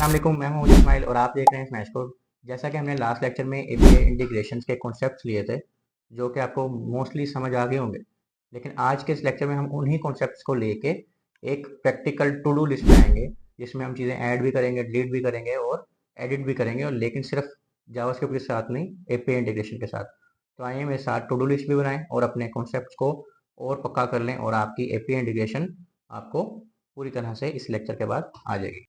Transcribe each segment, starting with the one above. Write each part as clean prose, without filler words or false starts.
अस्सलामुअलैकुम, मैं हूं इस्माइल और आप देख रहे हैं स्मैश कोड। जैसा कि हमने लास्ट लेक्चर में एपीआई इंटीग्रेशन के कॉन्सेप्ट्स लिए थे, जो कि आपको मोस्टली समझ आ गए होंगे। लेकिन आज के इस लेक्चर में हम उन्हीं कॉन्सेप्ट्स को लेके एक प्रैक्टिकल टू डू लिस्ट बनाएंगे, जिसमें हम चीज़ें ऐड भी करेंगे, डिलीट भी करेंगे और एडिट भी करेंगे, और लेकिन सिर्फ जावास्क्रिप्ट के साथ नहीं, एपीआई इंटीग्रेशन के साथ। तो आइए मेरे साथ टू डू लिस्ट भी बनाएं और अपने कॉन्सेप्ट्स को और पक्का कर लें, और आपकी एपीआई इंटीग्रेशन आपको पूरी तरह से इस लेक्चर के बाद आ जाएगी।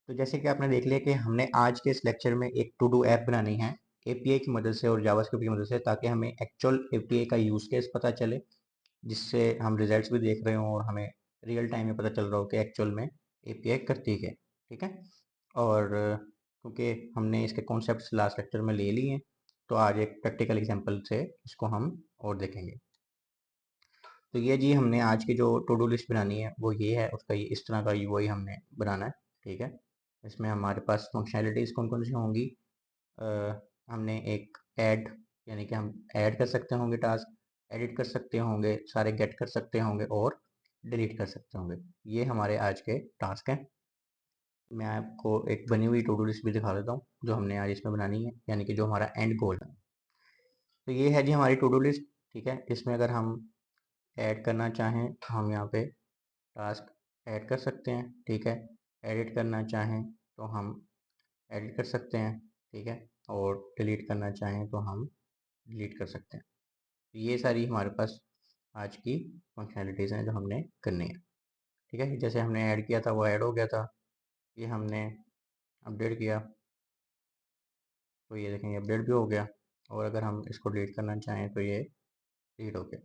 तो जैसे कि आपने देख लिया कि हमने आज के इस लेक्चर में एक टू डू ऐप बनानी है एपीआई की मदद से और जावास्क्रिप्ट की मदद से, ताकि हमें एक्चुअल एपीआई का यूज़ केस पता चले, जिससे हम रिजल्ट्स भी देख रहे हों और हमें रियल टाइम में पता चल रहा हो कि एक्चुअल में एपीआई करती है। ठीक है। और क्योंकि हमने इसके कॉन्सेप्ट्स लास्ट लेक्चर में ले लिए हैं, तो आज एक प्रैक्टिकल एग्जांपल से इसको हम और देखेंगे। तो ये जी हमने आज की जो टू डू लिस्ट बनानी है वो ये है, उसका ये इस तरह का वही हमने बनाना है। ठीक है। इसमें हमारे पास फंक्शनैलिटीज़ कौन कौन सी होंगी। अ, हमने एक ऐड, यानी कि हम ऐड कर सकते होंगे टास्क, एडिट कर सकते होंगे, सारे गेट कर सकते होंगे और डिलीट कर सकते होंगे। ये हमारे आज के टास्क हैं। मैं आपको एक बनी हुई टू डू लिस्ट भी दिखा देता हूँ जो हमने आज इसमें बनानी है, यानी कि जो हमारा एंड गोल है। तो ये है जी हमारी टू डू लिस्ट। ठीक है। इसमें अगर हम ऐड करना चाहें तो हम यहाँ पे टास्क ऐड कर सकते हैं। ठीक है। एडिट करना चाहें तो हम एडिट कर सकते हैं। ठीक है। और डिलीट करना चाहें तो हम डिलीट कर सकते हैं। ये सारी हमारे पास आज की फंक्शनैलिटीज़ हैं जो हमने करनी है। ठीक है। जैसे हमने ऐड किया था वो ऐड हो गया था, ये हमने अपडेट किया तो ये देखेंगे अपडेट भी हो गया, और अगर हम इसको डिलीट करना चाहें तो ये डिलीट हो गया।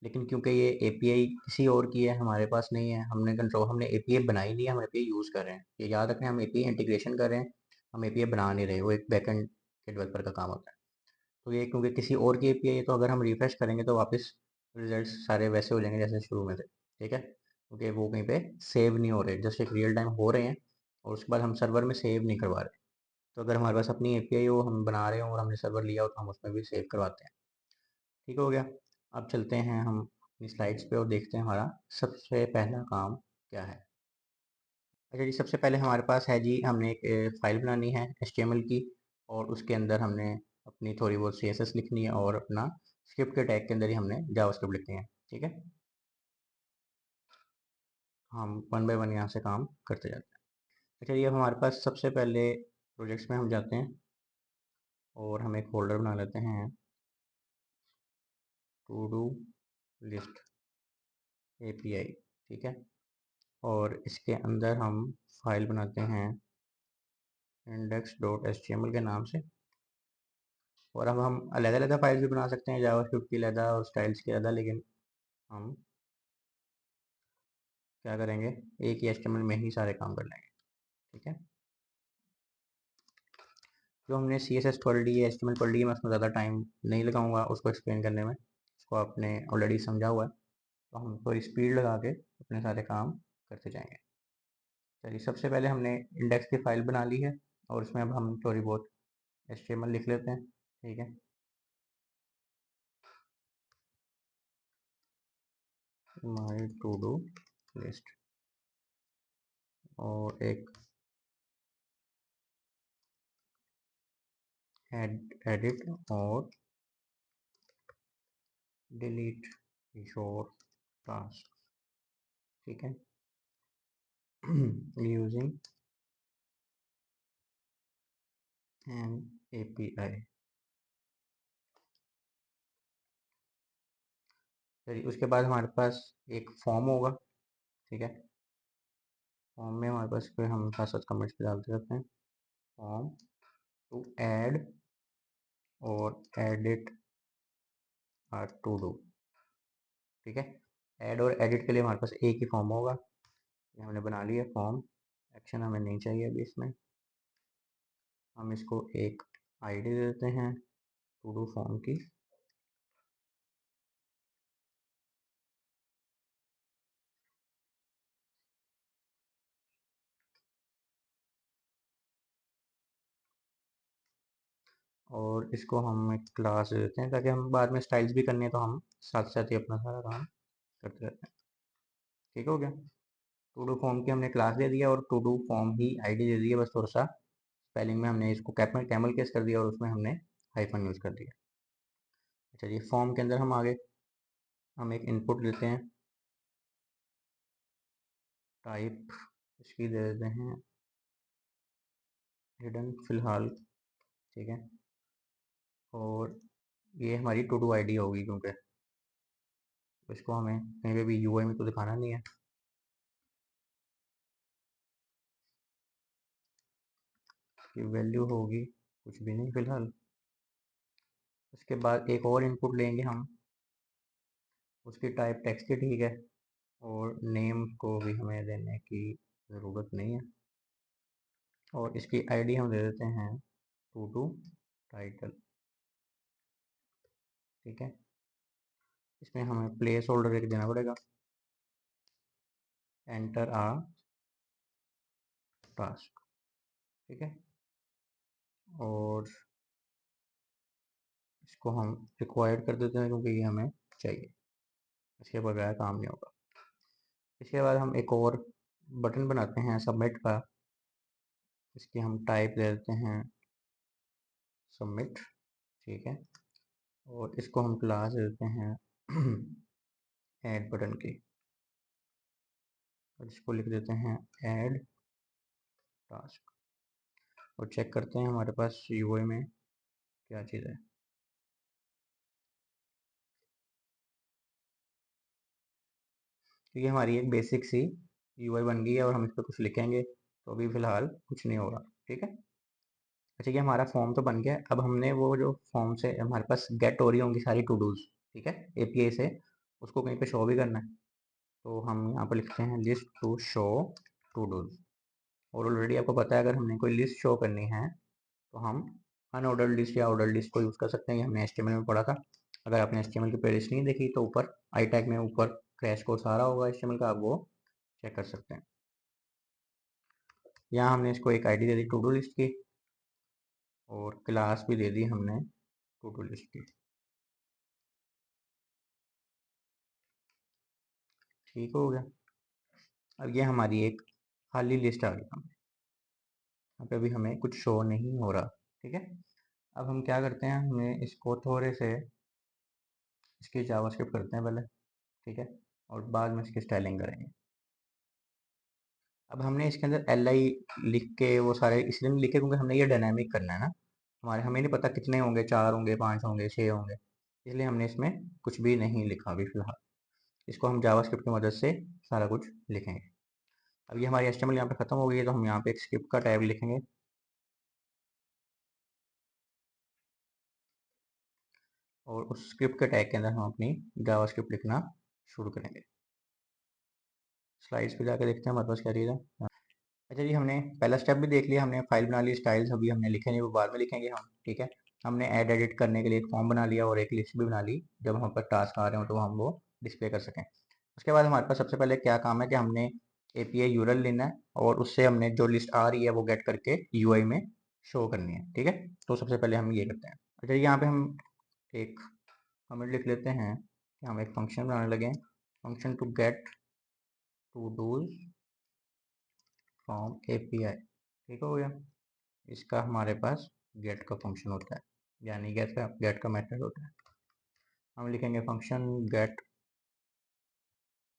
लेकिन क्योंकि ये एपीआई किसी और की है, हमारे पास नहीं है, हमने एपीआई बनाई नहीं है, हम एपीआई यूज़ कर रहे हैं। ये याद रखें, हम एपीआई इंटीग्रेशन कर रहे हैं, हम एपीआई बना नहीं रहे। वो एक बैकएंड के डेवलपर का काम होता है। तो ये क्योंकि किसी और की एपीआई है, तो अगर हम रिफ्रेश करेंगे तो वापस रिजल्ट्स सारे वैसे हो जाएंगे जैसे शुरू में थे। ठीक है। क्योंकि वो कहीं पे सेव नहीं हो रहे, जस्ट एक रियल टाइम हो रहे हैं और उसके बाद हम सर्वर में सेव नहीं करवा रहे। तो अगर हमारे पास अपनी एपीआई हो, हम बना रहे हो और हमने सर्वर लिया हो, तो हम उसमें भी सेव करवाते हैं। ठीक हो गया। अब चलते हैं हम अपनी स्लाइड्स पे और देखते हैं हमारा सबसे पहला काम क्या है। अच्छा जी, सबसे पहले हमारे पास है जी, हमने एक फ़ाइल बनानी है एचटीएमएल की, और उसके अंदर हमने अपनी थोड़ी बहुत सीएसएस लिखनी है और अपना स्क्रिप्ट के टैग के अंदर ही हमने जावास्क्रिप्ट लिखनी है। ठीक है। हम वन बाय वन यहाँ से काम करते जाते हैं। अच्छा, ये हमारे पास सबसे पहले प्रोजेक्ट्स में हम जाते हैं और हम एक फोल्डर बना लेते हैं, टू डू लिस्ट एपीआई। ठीक है। और इसके अंदर हम फाइल बनाते हैं index.html के नाम से। और अब हम अलग अलग फाइल्स भी बना सकते हैं, जावास्क्रिप्ट की अलग और स्टाइल्स की अलग, लेकिन हम क्या करेंगे, एक ही एचटीएमएल में ही सारे काम कर लेंगे। ठीक है। जो हमने सीएसएस पढ़ ली है, एचटीएमएल पढ़ ली है, मैं उसमें ज़्यादा टाइम नहीं लगाऊंगा उसको एक्सप्लेन करने में, उसको आपने ऑलरेडी समझा हुआ है। तो हम थोड़ी स्पीड लगा के अपने सारे काम करते जाएंगे। चलिए, सबसे पहले हमने इंडेक्स की फ़ाइल बना ली है और उसमें अब हम थोड़ी बहुत एचटीएमएल लिख लेते हैं। ठीक है। माई टू डू लिस्ट, और एक एडिट और डिलीट योर टास्क। ठीक है। Using N API. चलिए, उसके बाद हमारे पास एक फॉर्म होगा। ठीक है। फॉर्म में हमारे पास कोई हम साथ साथ कमेंट्स भी डालते रहते हैं। फॉर्म टू ऐड और एडिट आर टू डू। ठीक है। ऐड और एडिट के लिए हमारे पास एक ही फॉर्म होगा, ये हमने बना लिया फॉर्म। एक्शन हमें नहीं चाहिए अभी इसमें, हम इसको एक आईडी दे देते हैं टू डू फॉर्म की। और इसको हम एक क्लास दे देते हैं ताकि हम बाद में स्टाइल्स भी करने हैं तो हम साथ साथ ही अपना सारा काम करते रहते हैं। ठीक हो गया। टू डू फॉर्म की हमने क्लास दे दिया और टू डू फॉर्म ही आईडी दे दी है, बस थोड़ा सा स्पेलिंग में हमने इसको कैमल केस कर दिया और उसमें हमने हाइफन यूज़ कर दिया। चलिए फॉर्म के अंदर हम आगे हम एक इनपुट लेते हैं, टाइप इसकी दे देते हैं हिडन फिलहाल। ठीक है, और ये हमारी टू डू आईडी होगी क्योंकि इसको हमें कहीं पे भी यूआई में तो दिखाना नहीं है। की वैल्यू होगी कुछ भी नहीं फिलहाल। उसके बाद एक और इनपुट लेंगे हम, उसकी टाइप टेक्स्ट की ठीक है, और नेम को भी हमें देने की ज़रूरत नहीं है, और इसकी आईडी हम दे देते हैं टू डू टाइटल। ठीक है, इसमें हमें प्लेस होल्डर एक देना पड़ेगा, एंटर आ टास्क। ठीक है, और इसको हम रिक्वायर्ड कर देते हैं क्योंकि ये हमें चाहिए, इसके बगैर काम नहीं होगा। इसके बाद हम एक और बटन बनाते हैं सबमिट का, इसकी हम टाइप दे देते हैं सबमिट। ठीक है, और इसको हम क्लास दे देते हैं ऐड बटन की, और इसको लिख देते हैं ऐड टास्क, और चेक करते हैं हमारे पास यूआई में क्या चीज़ है। तो ये हमारी एक बेसिक सी यूआई बन गई है, और हम इस पर कुछ लिखेंगे तो अभी फ़िलहाल कुछ नहीं होगा। ठीक है, अच्छा ये हमारा फॉर्म तो बन गया। अब हमने वो जो फॉर्म से हमारे पास गेट हो रही होंगी सारी टू डूज, ठीक है, एपीआई से, उसको कहीं पे शो भी करना है। तो हम यहाँ पर लिखते हैं list to show to dos, और ऑलरेडी आपको पता है अगर हमने कोई लिस्ट शो करनी है तो हम अनऑर्डर्ड लिस्ट या ऑर्डर लिस्ट को यूज़ कर सकते हैं। ये हमने एचटीएमएल में पढ़ा था। अगर आपने एचटीएमएल की प्लेलिस्ट नहीं देखी तो ऊपर आई टैग में ऊपर क्रैश कोर्स आ रहा होगा एचटीएमएल का, आप वो चेक कर सकते हैं। यहाँ हमने इसको एक आईडी दे दी टू डू लिस्ट की, और क्लास भी दे दी हमने टू डू लिस्ट की। ठीक हो गया। अब ये हमारी एक खाली लिस्ट आ गई हमें, यहाँ पे अभी हमें कुछ शो नहीं हो रहा। ठीक है, अब हम क्या करते हैं, हमें इसको थोड़े से इसकी जावास्क्रिप्ट करते हैं पहले। ठीक है, और बाद में इसकी स्टाइलिंग करेंगे। अब हमने इसके अंदर एल आई लिख के वो सारे इसलिए नहीं लिखे क्योंकि हमने ये डायनामिक करना है ना, हमारे हमें नहीं पता कितने होंगे, 4 होंगे, 5 होंगे, 6 होंगे, इसलिए हमने इसमें कुछ भी नहीं लिखा अभी फिलहाल। इसको हम जावास्क्रिप्ट की मदद से सारा कुछ लिखेंगे। अब ये हमारी एचटीएमएल यहाँ पे खत्म हो गई है, तो हम यहाँ पे एक स्क्रिप्ट का टैग लिखेंगे, और उस स्क्रिप्ट के टैग के अंदर हम अपनी जावास्क्रिप्ट लिखना शुरू करेंगे। स्लाइड्स पे जाकर देखते हैं हमारे पास क्या चीज़ है। अच्छा जी, हमने पहला स्टेप भी देख लिया, हमने फाइल बना ली, स्टाइल्स अभी हमने लिखे नहीं, वो बाद में लिखेंगे हम। ठीक है, हमने ऐड एडिट करने के लिए एक फॉर्म बना लिया और एक लिस्ट भी बना ली, जब हम पर टास्क आ रहे हो तो हम वो डिस्प्ले कर सकें। उसके बाद हमारे पास सबसे पहले क्या काम है कि हमने एपीआई यूआरएल लेना है, और उससे हमने जो लिस्ट आ रही है वो गेट करके यूआई में शो करनी है। ठीक है, तो सबसे पहले हम ये करते हैं। अच्छा, यहाँ पे हम एक कमेंट लिख लेते हैं कि हम एक फंक्शन बनाने लगे, function to get to dos from API. ठीक हो गया, इसका हमारे पास गेट का फंक्शन होता है, यानी गेट का मेथड होता है। हम लिखेंगे फंक्शन गेट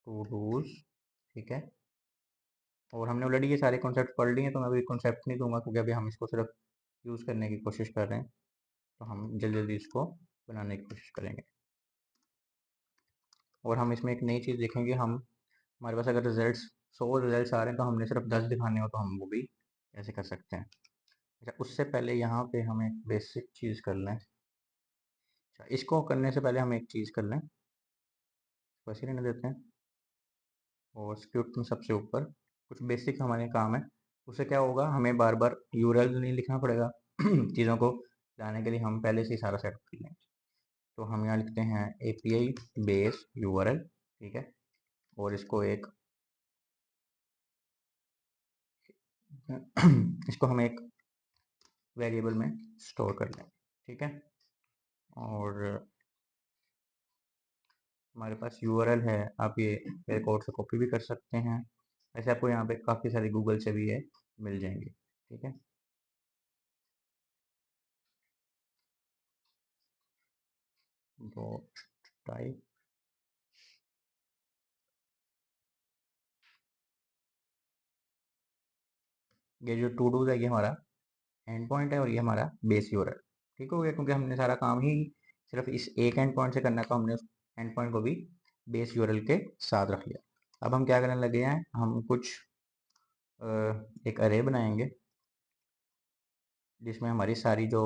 टू डूज। ठीक है, और हमने ऑलरेडी ये सारे कॉन्सेप्ट पढ़ लिए हैं तो मैं अभी कॉन्सेप्ट नहीं दूंगा क्योंकि अभी हम इसको सिर्फ यूज़ करने की कोशिश कर रहे हैं, तो हम जल्दी जल्दी इसको बनाने की कोशिश करेंगे। और हम इसमें एक नई चीज़ देखेंगे, हम हमारे पास अगर 100 रिजल्ट आ रहे हैं तो हमने सिर्फ 10 दिखाने हो तो हम वो भी ऐसे कर सकते हैं। अच्छा, उससे पहले यहाँ पे हम एक बेसिक चीज़ कर लें। अच्छा, इसको करने से पहले हम एक चीज़ कर लें, वैसे रहने देते हैं, और स्क्रिप्ट में सबसे ऊपर कुछ बेसिक हमारे काम है। उससे क्या होगा, हमें बार बार यूआरएल नहीं लिखना पड़ेगा चीज़ों को लाने के लिए हम पहले से ही सारा सेट कर लेंगे। तो हम यहाँ लिखते हैं एपीआई बेस यूआरएल। ठीक है, और इसको एक इसको हम एक वेरिएबल में स्टोर कर लें। ठीक है। और हमारे पास यूआरएल है, आप ये मेरे कोड से कॉपी भी कर सकते हैं। ऐसे आपको यहाँ पे काफ़ी सारी गूगल से भी ये मिल जाएंगी। ठीक है। डॉट टाइप, ये जो टू डूज है ये हमारा एंड पॉइंट है और ये हमारा बेस यूआरएल। ठीक हो गया, क्योंकि हमने सारा काम ही सिर्फ इस एक एंड पॉइंट से करना है, तो हमने उस एंड पॉइंट को भी बेस यूआरएल के साथ रख लिया। अब हम क्या करने लगे हैं, हम कुछ एक अरे बनाएंगे जिसमें हमारी सारी जो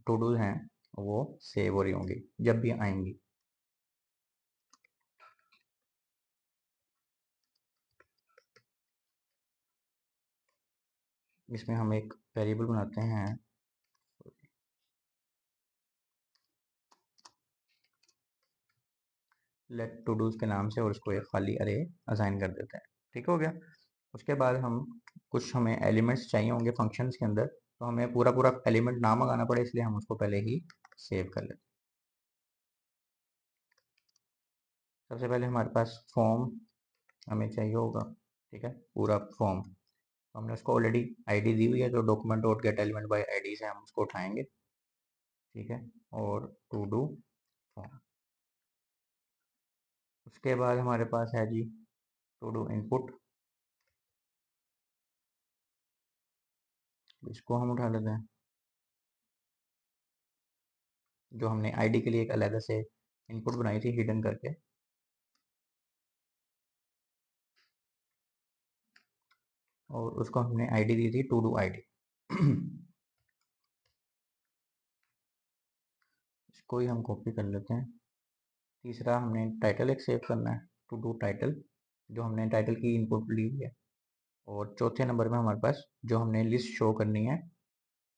टू डू हैं वो सेव हो रही होंगी जब भी आएंगी। इसमें हम एक वेरिएबल बनाते हैं, लेट टू डूज के नाम से, और उसको एक खाली अरे असाइन कर देते हैं। ठीक हो गया। उसके बाद हम कुछ हमें एलिमेंट्स चाहिए होंगे फंक्शंस के अंदर, तो हमें पूरा पूरा एलिमेंट ना मंगाना पड़े, इसलिए हम उसको पहले ही सेव कर लेते हैं। सबसे पहले हमारे पास फॉर्म हमें चाहिए होगा। ठीक है, पूरा फॉर्म, तो हमने उसको ऑलरेडी आईडी दी हुई है, तो document dot gate element by ID से हम उसको उठाएंगे। ठीक है, और टू डू फॉर्म। उसके बाद हमारे पास है जी टू डू इनपुट, इसको हम उठा लेते हैं, जो हमने आईडी के लिए एक अलग से इनपुट बनाई थी हिडन करके। और उसको हमने आईडी दी थी टू डू आईडी। इसको ही हम कॉपी कर लेते हैं। तीसरा हमने टाइटल एक सेव करना है, टू डू टाइटल, जो हमने टाइटल की इनपुट ली हुई है। और चौथे नंबर में हमारे पास जो हमने लिस्ट शो करनी है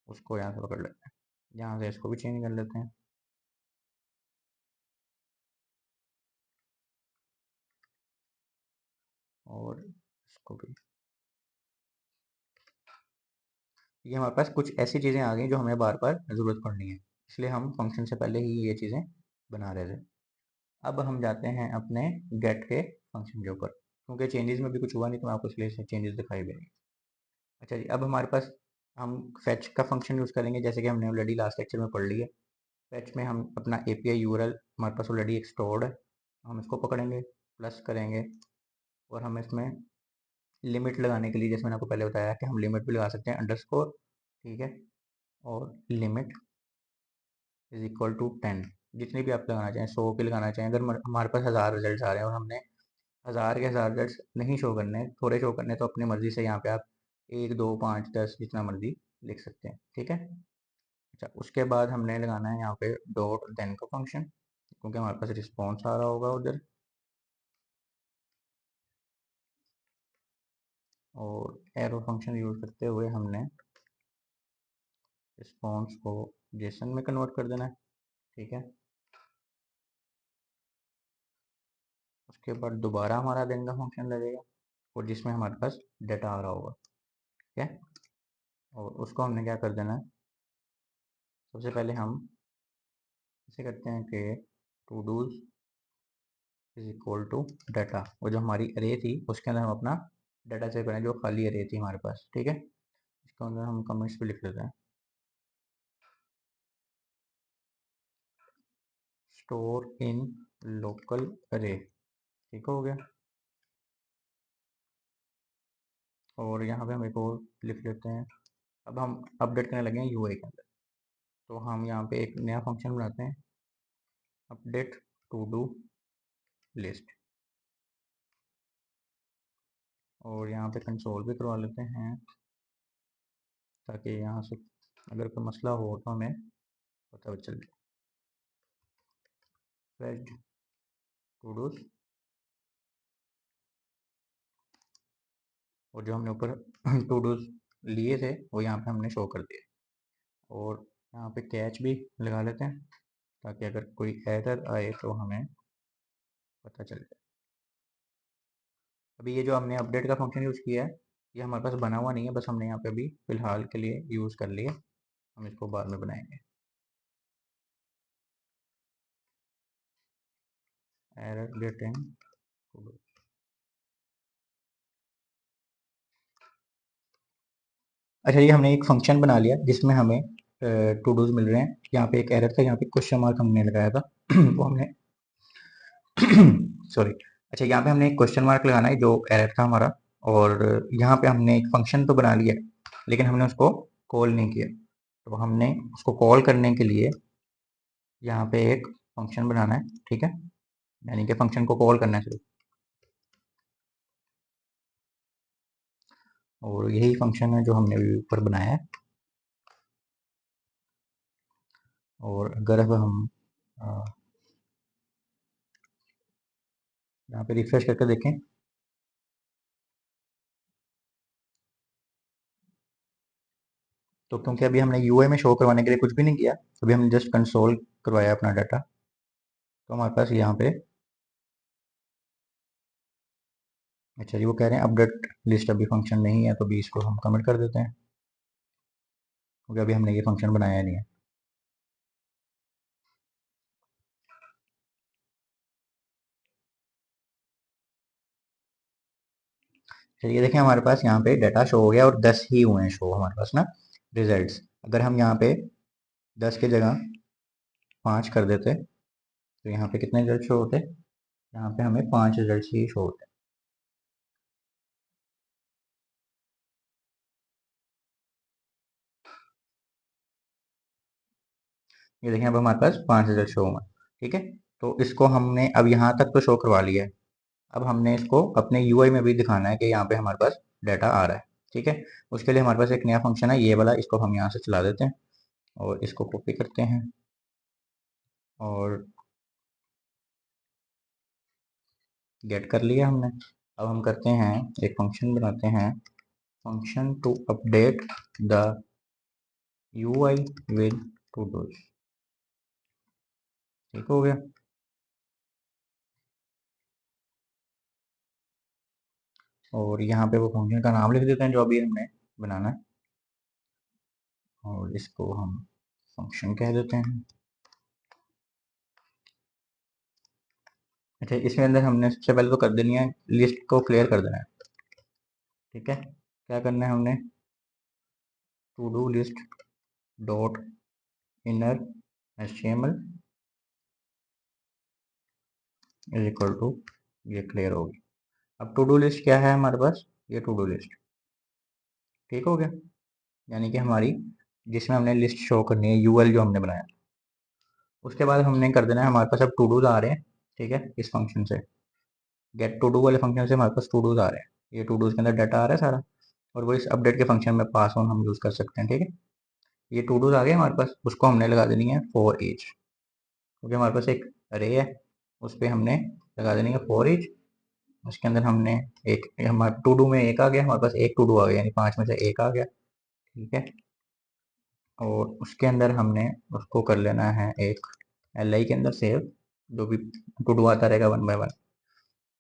उसको यहाँ से पकड़ लेते हैं, यहाँ से इसको भी चेंज कर लेते हैं। और इसको भी, ये हमारे पास कुछ ऐसी चीज़ें आ गई जो हमें बार बार ज़रूरत पड़नी है, इसलिए हम फंक्शन से पहले ही ये चीज़ें बना रहे थे। अब हम जाते हैं अपने गेट के फंक्शन के ऊपर, क्योंकि चेंजेस में भी कुछ हुआ नहीं तो मैं आपको इसलिए चेंजेस दिखाई भी नहीं। अच्छा जी, अब हमारे पास हम फैच का फंक्शन यूज़ करेंगे, जैसे कि हमने ऑलरेडी लास्ट लेक्चर में पढ़ लिया। फैच में हम अपना एपीआई यूआरएल हमारे पास ऑलरेडी एक स्टोर्ड है, हम इसको पकड़ेंगे, प्लस करेंगे, और हम इसमें लिमिट लगाने के लिए, जैसे मैंने आपको पहले बताया कि हम लिमिट भी लगा सकते हैं अंडरस्कोर। ठीक है, और लिमिट इज इक्वल टू 10, जितनी भी आप लगाना चाहें, 100 की लगाना चाहें। अगर हमारे पास 1000 रिजल्ट आ रहे हैं और हमने 1000 के 1000 रिजल्ट नहीं शो करने, थोड़े शो करने, तो अपनी मर्जी से यहाँ पे आप 1 2 5 10 जितना मर्जी लिख सकते हैं। ठीक है। अच्छा, उसके बाद हमने लगाना है यहाँ पे डॉट देन का फंक्शन, क्योंकि हमारे पास रिस्पॉन्स आ रहा होगा उधर। और एरो फंक्शन यूज करते हुए हमने रिस्पॉन्स को जेसन में कन्वर्ट कर देना है। ठीक है। उसके बाद दोबारा हमारा देन का फंक्शन लगेगा, और जिसमें हमारे पास डेटा आ रहा होगा। ठीक है। और उसको हमने क्या कर देना है, सबसे पहले हम ऐसे करते हैं कि to dos is equal to data, वो जो हमारी अरे थी उसके अंदर हम अपना डाटा सेव करें, जो खाली अरे थी हमारे पास। ठीक है। इसके अंदर हम कमेंट्स भी लिख लेते हैं, स्टोर इन लोकल अरे। ठीक हो गया। और यहाँ पे हम एक और लिख लेते हैं। अब हम अपडेट करने लगे हैं यूआई के अंदर, तो हम यहाँ पे एक नया फंक्शन बनाते हैं, अपडेट टू डू लिस्ट। और यहाँ पे कंसोल भी करवा लेते हैं, ताकि यहाँ से अगर कोई मसला हो तो हमें पता चल जाए। फेच्ड टू डूज, और जो हमने ऊपर टू डूज लिए थे वो यहाँ पे हमने शो कर दिए। और यहाँ पे कैच भी लगा लेते हैं, ताकि अगर कोई एरर आए तो हमें पता चल जाए। अभी ये जो हमने अपडेट का फंक्शन यूज़ किया है, ये हमारे पास बना हुआ नहीं है, बस हमने यहाँ पे अभी फ़िलहाल के लिए यूज़ कर लिया, हम इसको बाद में बनाएंगे। Error getting. अच्छा, ये हमने एक फंक्शन बना लिया जिसमें हमें टू डूज मिल रहे हैं। यहाँ पे एक एरर था, यहाँ पे क्वेश्चन मार्क हमने लगाया था वो हमने सॉरी। अच्छा, यहाँ पे हमने एक क्वेश्चन मार्क लगाना है जो एरर था हमारा, और यहाँ पे हमने एक फंक्शन तो बना लिया लेकिन हमने उसको कॉल नहीं किया। तो हमने उसको कॉल करने के लिए यहाँ पे एक फंक्शन बनाना है, ठीक है, यानी कि फंक्शन को कॉल करना है सिर्फ। और यही फंक्शन है जो हमने अभी ऊपर बनाया है। और अगर अब हम यहाँ पे रिफ्रेश करके देखें तो, क्योंकि अभी हमने यूआई में शो करवाने के लिए कुछ भी नहीं किया, अभी हमने जस्ट कंसोल करवाया अपना डाटा, तो हमारे पास यहाँ पे, अच्छा जी, वो कह रहे हैं अपडेट लिस्ट अभी फंक्शन नहीं है, तो अभी इसको हम कमेंट कर देते हैं क्योंकि अभी हमने ये फंक्शन बनाया नहीं है। चलिए देखें, हमारे पास यहाँ पे डाटा शो हो गया और 10 ही हुए हैं शो हमारे पास ना रिजल्ट्स। अगर हम यहाँ पे 10 की जगह 5 कर देते तो यहाँ पे कितने रिजल्ट शो होते? यहाँ पे हमें 5 रिजल्ट ही शो होते। ये देखें, अब हमारे पास 5 रिजल्ट शो हुए, ठीक है। तो इसको हमने अब यहाँ तक तो शो करवा लिया है। अब हमने इसको अपने यूआई में भी दिखाना है कि यहाँ पे हमारे पास डाटा आ रहा है, ठीक है। उसके लिए हमारे पास एक नया फंक्शन है ये वाला, इसको हम यहाँ से चला देते हैं और इसको कॉपी करते हैं और गेट कर लिया हमने। अब हम करते हैं, एक फंक्शन बनाते हैं, function to update the UI with to dos, ठीक हो गया। और यहाँ पे वो फंक्शन का नाम लिख देते हैं जो अभी हमने बनाना है, और इसको हम फंक्शन कह देते हैं। अच्छा, इसमें अंदर हमने सबसे पहले तो कर देनी है, लिस्ट को क्लियर कर देना है, ठीक है। क्या करना है हमने, to do list dot inner HTML is equal to, ये क्लियर होगी। अब टू डू लिस्ट क्या है हमारे पास, ये टू डू लिस्ट, ठीक हो गया, यानी कि हमारी जिसमें हमने लिस्ट शो करनी है यूएल जो हमने बनाया। उसके बाद हमने कर देना है, हमारे पास अब टू डूज आ रहे हैं, ठीक है, इस फंक्शन से, गेट टू डू वाले फंक्शन से हमारे पास टू डूज आ रहे हैं, ये टू डूज के अंदर डाटा आ रहा है सारा, और वो इस अपडेट के फंक्शन में पास ऑन हम यूज कर सकते हैं, ठीक है। ये टू डूज आ गए हमारे पास, उसको हमने लगा देनी है फॉर ईच, क्योंकि हमारे पास एक अरे है, उस पर हमने लगा देनी है फॉर ईच। उसके अंदर हमने एक, हमारे टू डू में एक आ गया, हमारे पास एक टू डू आ गया, यानी 5 में से एक आ गया, ठीक है। और उसके अंदर हमने उसको कर लेना है एक एल आई के अंदर सेव, जो भी टू डू आता रहेगा वन बाय वन।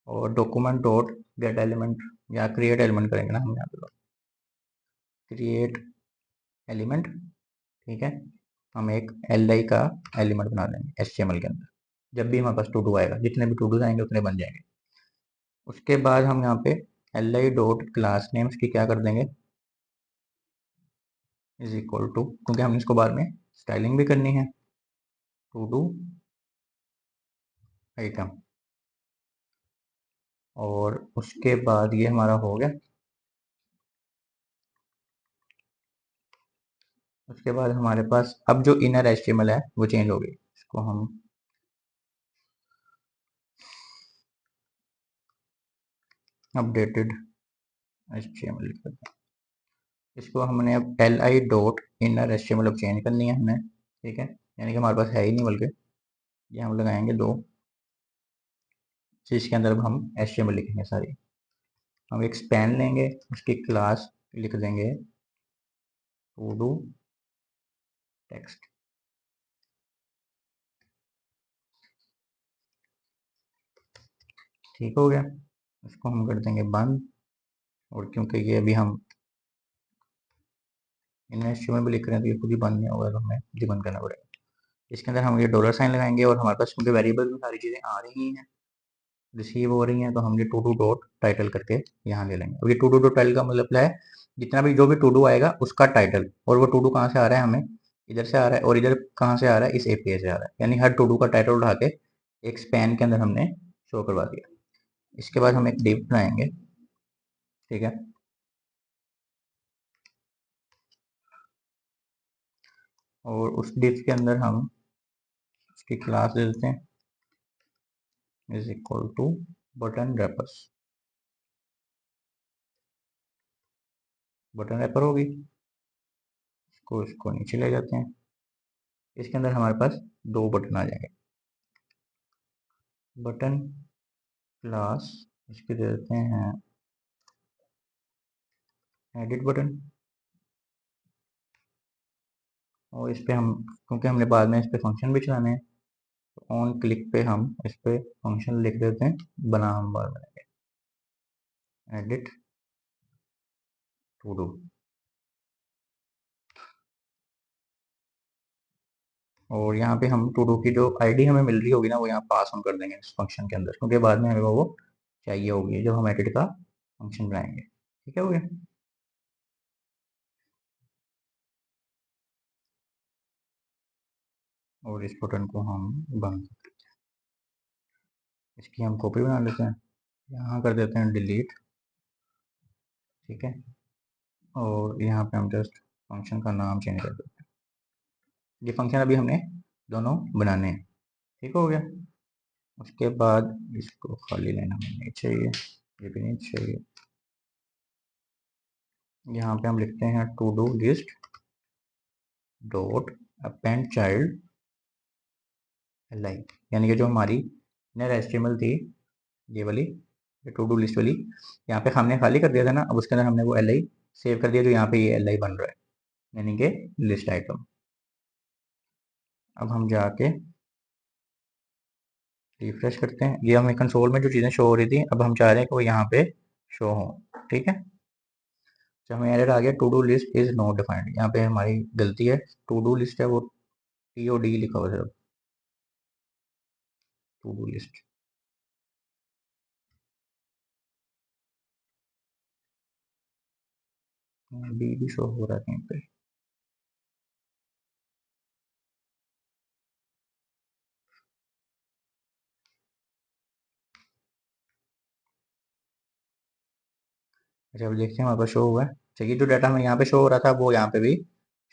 और डॉक्यूमेंट डॉट गेट एलिमेंट या क्रिएट एलिमेंट करेंगे ना हम यहाँ पे, क्रिएट एलिमेंट, ठीक है। हम एक एल आई का एलिमेंट बना देंगे एच टी एम एल के अंदर, जब भी हमारे पास टू डू आएगा, जितने भी टू डूज आएंगे उतने बन जाएंगे। उसके बाद हम यहाँ पे L I dot class names की क्या कर देंगे, इज इक्वल टू, क्योंकि हमने इसको बाद में स्टाइलिंग भी करनी है, टू डू आइटम। और उसके बाद ये हमारा हो गया। उसके बाद हमारे पास अब जो इनर एचटीएमएल है वो चेंज हो गई, इसको हम अपडेटेड एचटीएमएल लिख देते हैं। इसको हमने अब L I dot inner HTML अब चेंज करनी है हमने, ठीक है, यानी कि हमारे पास है ही नहीं, बल्कि ये हम लगाएंगे दो, जिसके अंदर अब हम एचटीएमएल लिखेंगे सारी। हम एक स्पैन लेंगे, उसकी क्लास लिख देंगे टू डू टेक्स्ट, ठीक हो गया। इसको हम कर देंगे बंद, और क्योंकि ये अभी हम इन एचटीएमएल भी लिख रहे हैं तो ये खुद ही बंद नहीं होगा, तो हमें खुद ही बंद करना पड़ेगा। इसके अंदर हम ये डॉलर साइन लगाएंगे, और हमारे पास क्योंकि वेरिएबल में सारी चीज़ें आ रही हैं रिसीव हो रही हैं तो हम ये टू डू डॉट टाइटल करके यहाँ ले लेंगे। अब ये टू डू डॉट टाइटल का मतलब है जितना भी जो भी टू डू आएगा उसका टाइटल, और वो टू डू कहाँ से आ रहा है, हमें इधर से आ रहा है, और इधर कहाँ से आ रहा है, इस एपीआई से आ रहा है। यानी हर टू डू का टाइटल उठा के एक स्पैन के अंदर हमने शो करवा दिया। इसके बाद हम एक डिव बनाएंगे, ठीक है। और उस डिव के अंदर हम उसकी क्लास दे देते हैं is equal to button wrappers. Button wrapper होगी, इसको नीचे ले जाते हैं। इसके अंदर हमारे पास दो बटन आ जाएंगे। बटन क्लास इसके दे देते हैं एडिट बटन, और इस पे हम, क्योंकि हमने बाद में इस पे फंक्शन भी चलाने हैं, तो ऑन क्लिक पे हम इस पे फंक्शन लिख देते हैं बनाम बार बनाएंगे एडिट टू डू। और यहाँ पे हम टू डू की जो आईडी हमें मिल रही होगी ना, वो यहाँ पास हम कर देंगे इस फंक्शन के अंदर, क्योंकि बाद में हमें वो चाहिए होगी जब हम एडिट का फंक्शन बनाएंगे। ठीक है, हो गया। और इस बटन को हम बंद, इसकी हम कॉपी बना लेते हैं, यहाँ कर देते हैं डिलीट, ठीक है। और यहाँ पे हम जस्ट फंक्शन का नाम चेंज कर देते हैं। ये फंक्शन अभी हमने दोनों बनाने हैं, ठीक हो गया। उसके बाद इसको खाली लेना हमें नहीं चाहिए, ये भी नहीं चाहिए। यहाँ पे हम लिखते हैं to do list dot append child el, यानी कि जो हमारी नर एचटीएमएल थी, ये वाली, ये टू डू लिस्ट वाली, यहाँ पे हमने खाली कर दिया था ना, अब उसके अंदर हमने वो एल सेव कर दिया, जो यहाँ पे ये एल बन रहा है, यानी कि लिस्ट आइटम। अब हम जाके रिफ्रेश करते हैं, ये हमें कंसोल में जो चीज़ें शो हो रही थी, अब हम चाह रहे हैं कि वो यहाँ पे शो हो, ठीक है। तो हमें एरर आ गया to do list is not defined, यहाँ पे हमारी गलती है, टू डू लिस्ट है वो टी ओ डी लिखा हुआ है, टू डू लिस्ट। डी भी शो हो रहा है कहीं पे। अच्छा, अब देखते हैं हमारे पास शो हुआ है। चलिए, जो डाटा हमें यहाँ पे शो हो रहा था वो यहाँ पे भी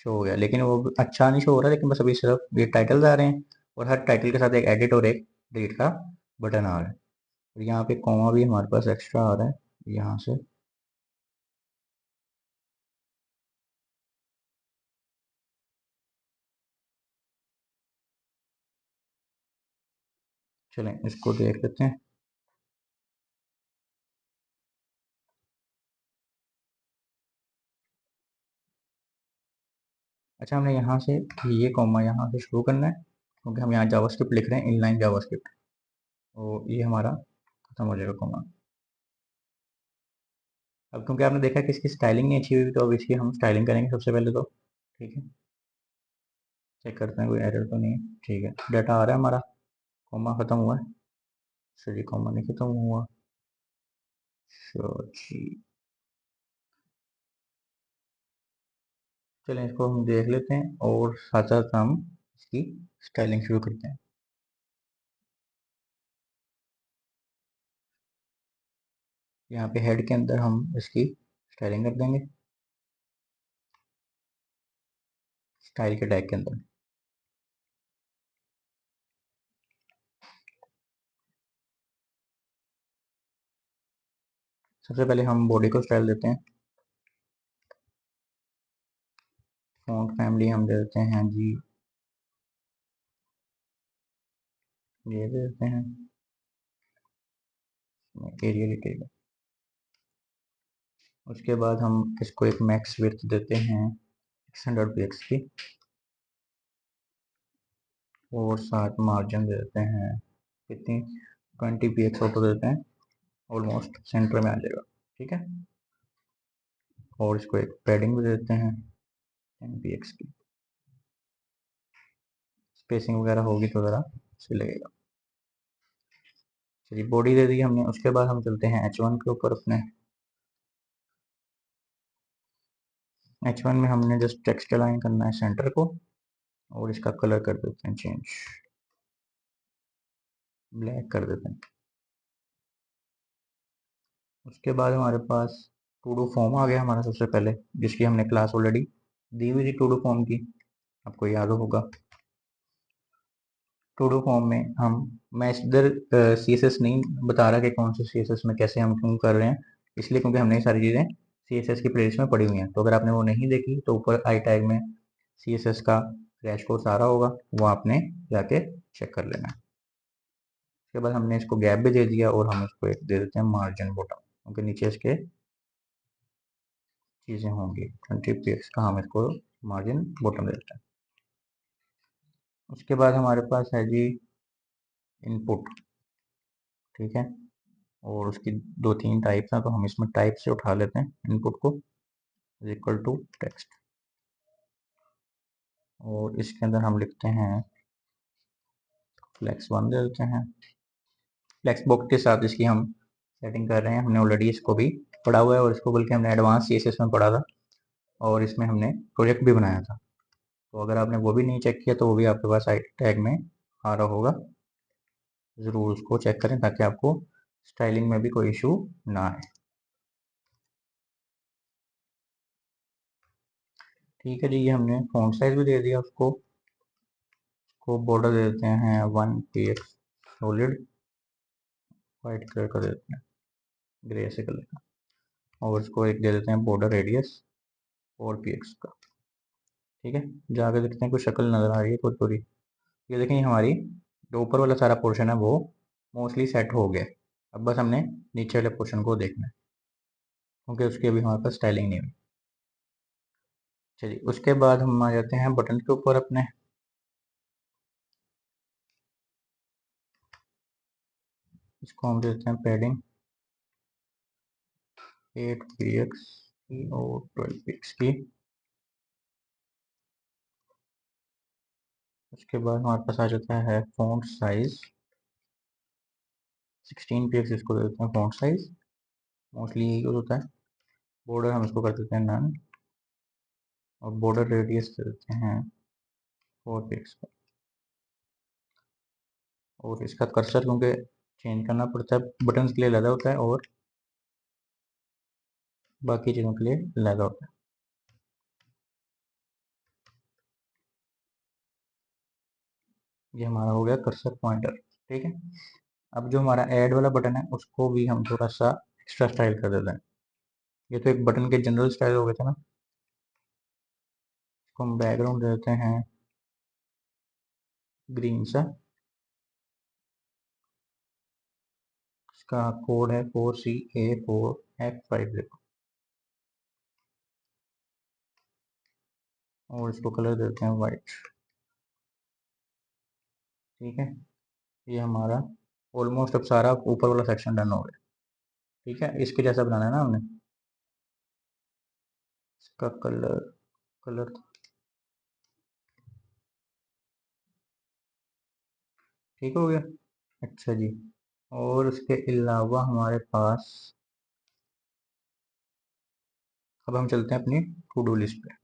शो हो गया, लेकिन वो अच्छा नहीं शो हो रहा, लेकिन बस अभी सिर्फ ये टाइटल्स आ रहे हैं, और हर टाइटल के साथ एक एडिट और एक डिलीट का बटन आ रहा है। और यहाँ पे कॉमा भी हमारे पास एक्स्ट्रा आ रहा है यहाँ से। चलें इसको देख लेते हैं। अच्छा, हमने यहाँ से ये कॉमा यहाँ से शुरू करना है, क्योंकि हम यहाँ जावास्क्रिप्ट लिख रहे हैं, इनलाइन जावास्क्रिप्ट, और ये हमारा खत्म हो जाएगा कॉमा। अब क्योंकि आपने देखा कि इसकी स्टाइलिंग नहीं अच्छी हुई, तो अब इसकी हम स्टाइलिंग करेंगे सबसे पहले तो, ठीक है। चेक करते हैं कोई एरर तो नहीं है, ठीक है। डाटा आ रहा है हमारा, कॉमा खत्म हुआ है, सही कॉमा नहीं खत्म हुआ, जी। चलें इसको हम देख लेते हैं, और साथ साथ हम इसकी स्टाइलिंग शुरू करते हैं। यहाँ पे हेड के अंदर हम इसकी स्टाइलिंग कर देंगे, स्टाइल के टैग के अंदर। सबसे पहले हम बॉडी को स्टाइल देते हैं, फॉन्ट फैमिली हम दे देते हैं जी, ये दे देते हैं एरियल टेबल। उसके बाद हम इसको एक मैक्स विड्थ देते हैं 600 px की, और साथ मार्जिन दे देते हैं कितनी, 20 px ऑटो देते हैं, ऑलमोस्ट सेंटर में आ जाएगा, ठीक है। और इसको एक पैडिंग भी दे देते हैं 10 px की, स्पेसिंग वगैरह होगी तो ज़रा सही लगेगा। चलिए बॉडी दे दी हमने। उसके बाद हम चलते हैं H1 के ऊपर अपने। H1 में हमने जस्ट टेक्स्ट अलाइन करना है सेंटर को, और इसका कलर कर देते हैं चेंज, ब्लैक कर देते हैं। उसके बाद हमारे पास टू डू फॉर्म आ गया हमारा सबसे पहले, जिसकी हमने क्लास ऑलरेडी दी हुई थी टू डू फॉर्म की, आपको याद होगा। टू डू फॉर्म में मैं इधर CSS नहीं बता रहा कि कौन से CSS में कैसे हम क्यों कर रहे हैं, इसलिए क्योंकि हमने ये सारी चीज़ें CSS की प्लेलिस्ट में पड़ी हुई हैं। तो अगर आपने वो नहीं देखी तो ऊपर आई टैग में CSS का क्रैश कोर्स आ रहा होगा, वो आपने जाके चेक कर लेना है। उसके बाद हमने इसको गैप भी दे दिया, और हम इसको एक दे देते हैं मार्जिन बॉटम, क्योंकि नीचे इसके चीज़ें होंगी 20 px का, हम इसको मार्जिन बॉटम दे देते हैं। उसके बाद हमारे पास है जी इनपुट, ठीक है, और उसकी 2-3 टाइप्स हैं, तो हम इसमें टाइप से उठा लेते हैं इनपुट को, इक्वल टू टेक्स्ट, और इसके अंदर हम लिखते हैं flex1 दे देते हैं। फ्लेक्स बॉक्स के साथ इसकी हम सेटिंग कर रहे हैं, हमने ऑलरेडी इसको भी पढ़ा हुआ है, और इसको बल्कि हमने एडवांस CSS में पढ़ा था, और इसमें हमने प्रोजेक्ट भी बनाया था। तो अगर आपने वो भी नहीं चेक किया तो वो भी आपके पास आई टैग में आ रहा होगा, ज़रूर उसको चेक करें ताकि आपको स्टाइलिंग में भी कोई इशू ना आए। ठीक है जी, ये हमने फॉन्ट साइज भी दे दिया उसको बॉर्डर दे देते हैं 1 px सॉलिड, वाइट कलर का दे देते हैं, ग्रे से कलर का, और इसको एक दे देते हैं बॉर्डर रेडियस 4 px का। ठीक है, जाके देखते हैं कोई शक्ल नज़र आ रही है कोई पूरी। ये देखें, हमारी जो ऊपर वाला सारा पोर्शन है वो मोस्टली सेट हो गया। अब बस हमने नीचे वाले पोर्शन को देखना है, क्योंकि उसकी अभी हमारे पास स्टाइलिंग नहीं हुई। चलिए, उसके बाद हम आ जाते हैं बटन के ऊपर अपने। इसको हम देते हैं पैडिंग 8 px की और 12 px की। उसके बाद हमारे पास आ जाता है फॉन्ट साइज 16 px, इसको दे देते हैं फॉन्ट साइज, मोस्टली यही यूज होता है। बॉर्डर हम इसको कर देते हैं नन, और बॉर्डर रेडियस दे देते हैं 4 px का। और इसका कर्सर क्योंकि चेंज करना पड़ता है, बटन के लिए अलग होता है और बाकी चीज़ों के लिए अलग होता है। ये हमारा हो गया कर्सर पॉइंटर। ठीक है, अब जो हमारा ऐड वाला बटन है उसको भी हम थोड़ा सा एक्स्ट्रा स्टाइल कर देते हैं। ये तो एक बटन के जनरल स्टाइल हो गए थे ना, इसको हम बैकग्राउंड दे देते हैं ग्रीन सा। इसका कोड है 4CA4F50, और इसको कलर देते हैं वाइट। ठीक है, ये हमारा ऑलमोस्ट अब सारा ऊपर वाला सेक्शन डन हो गया। ठीक है, इसके जैसा बनाना है ना हमने। इसका कलर कलर ठीक हो गया। अच्छा जी, और उसके अलावा हमारे पास अब हम चलते हैं अपनी टू डू लिस्ट पे।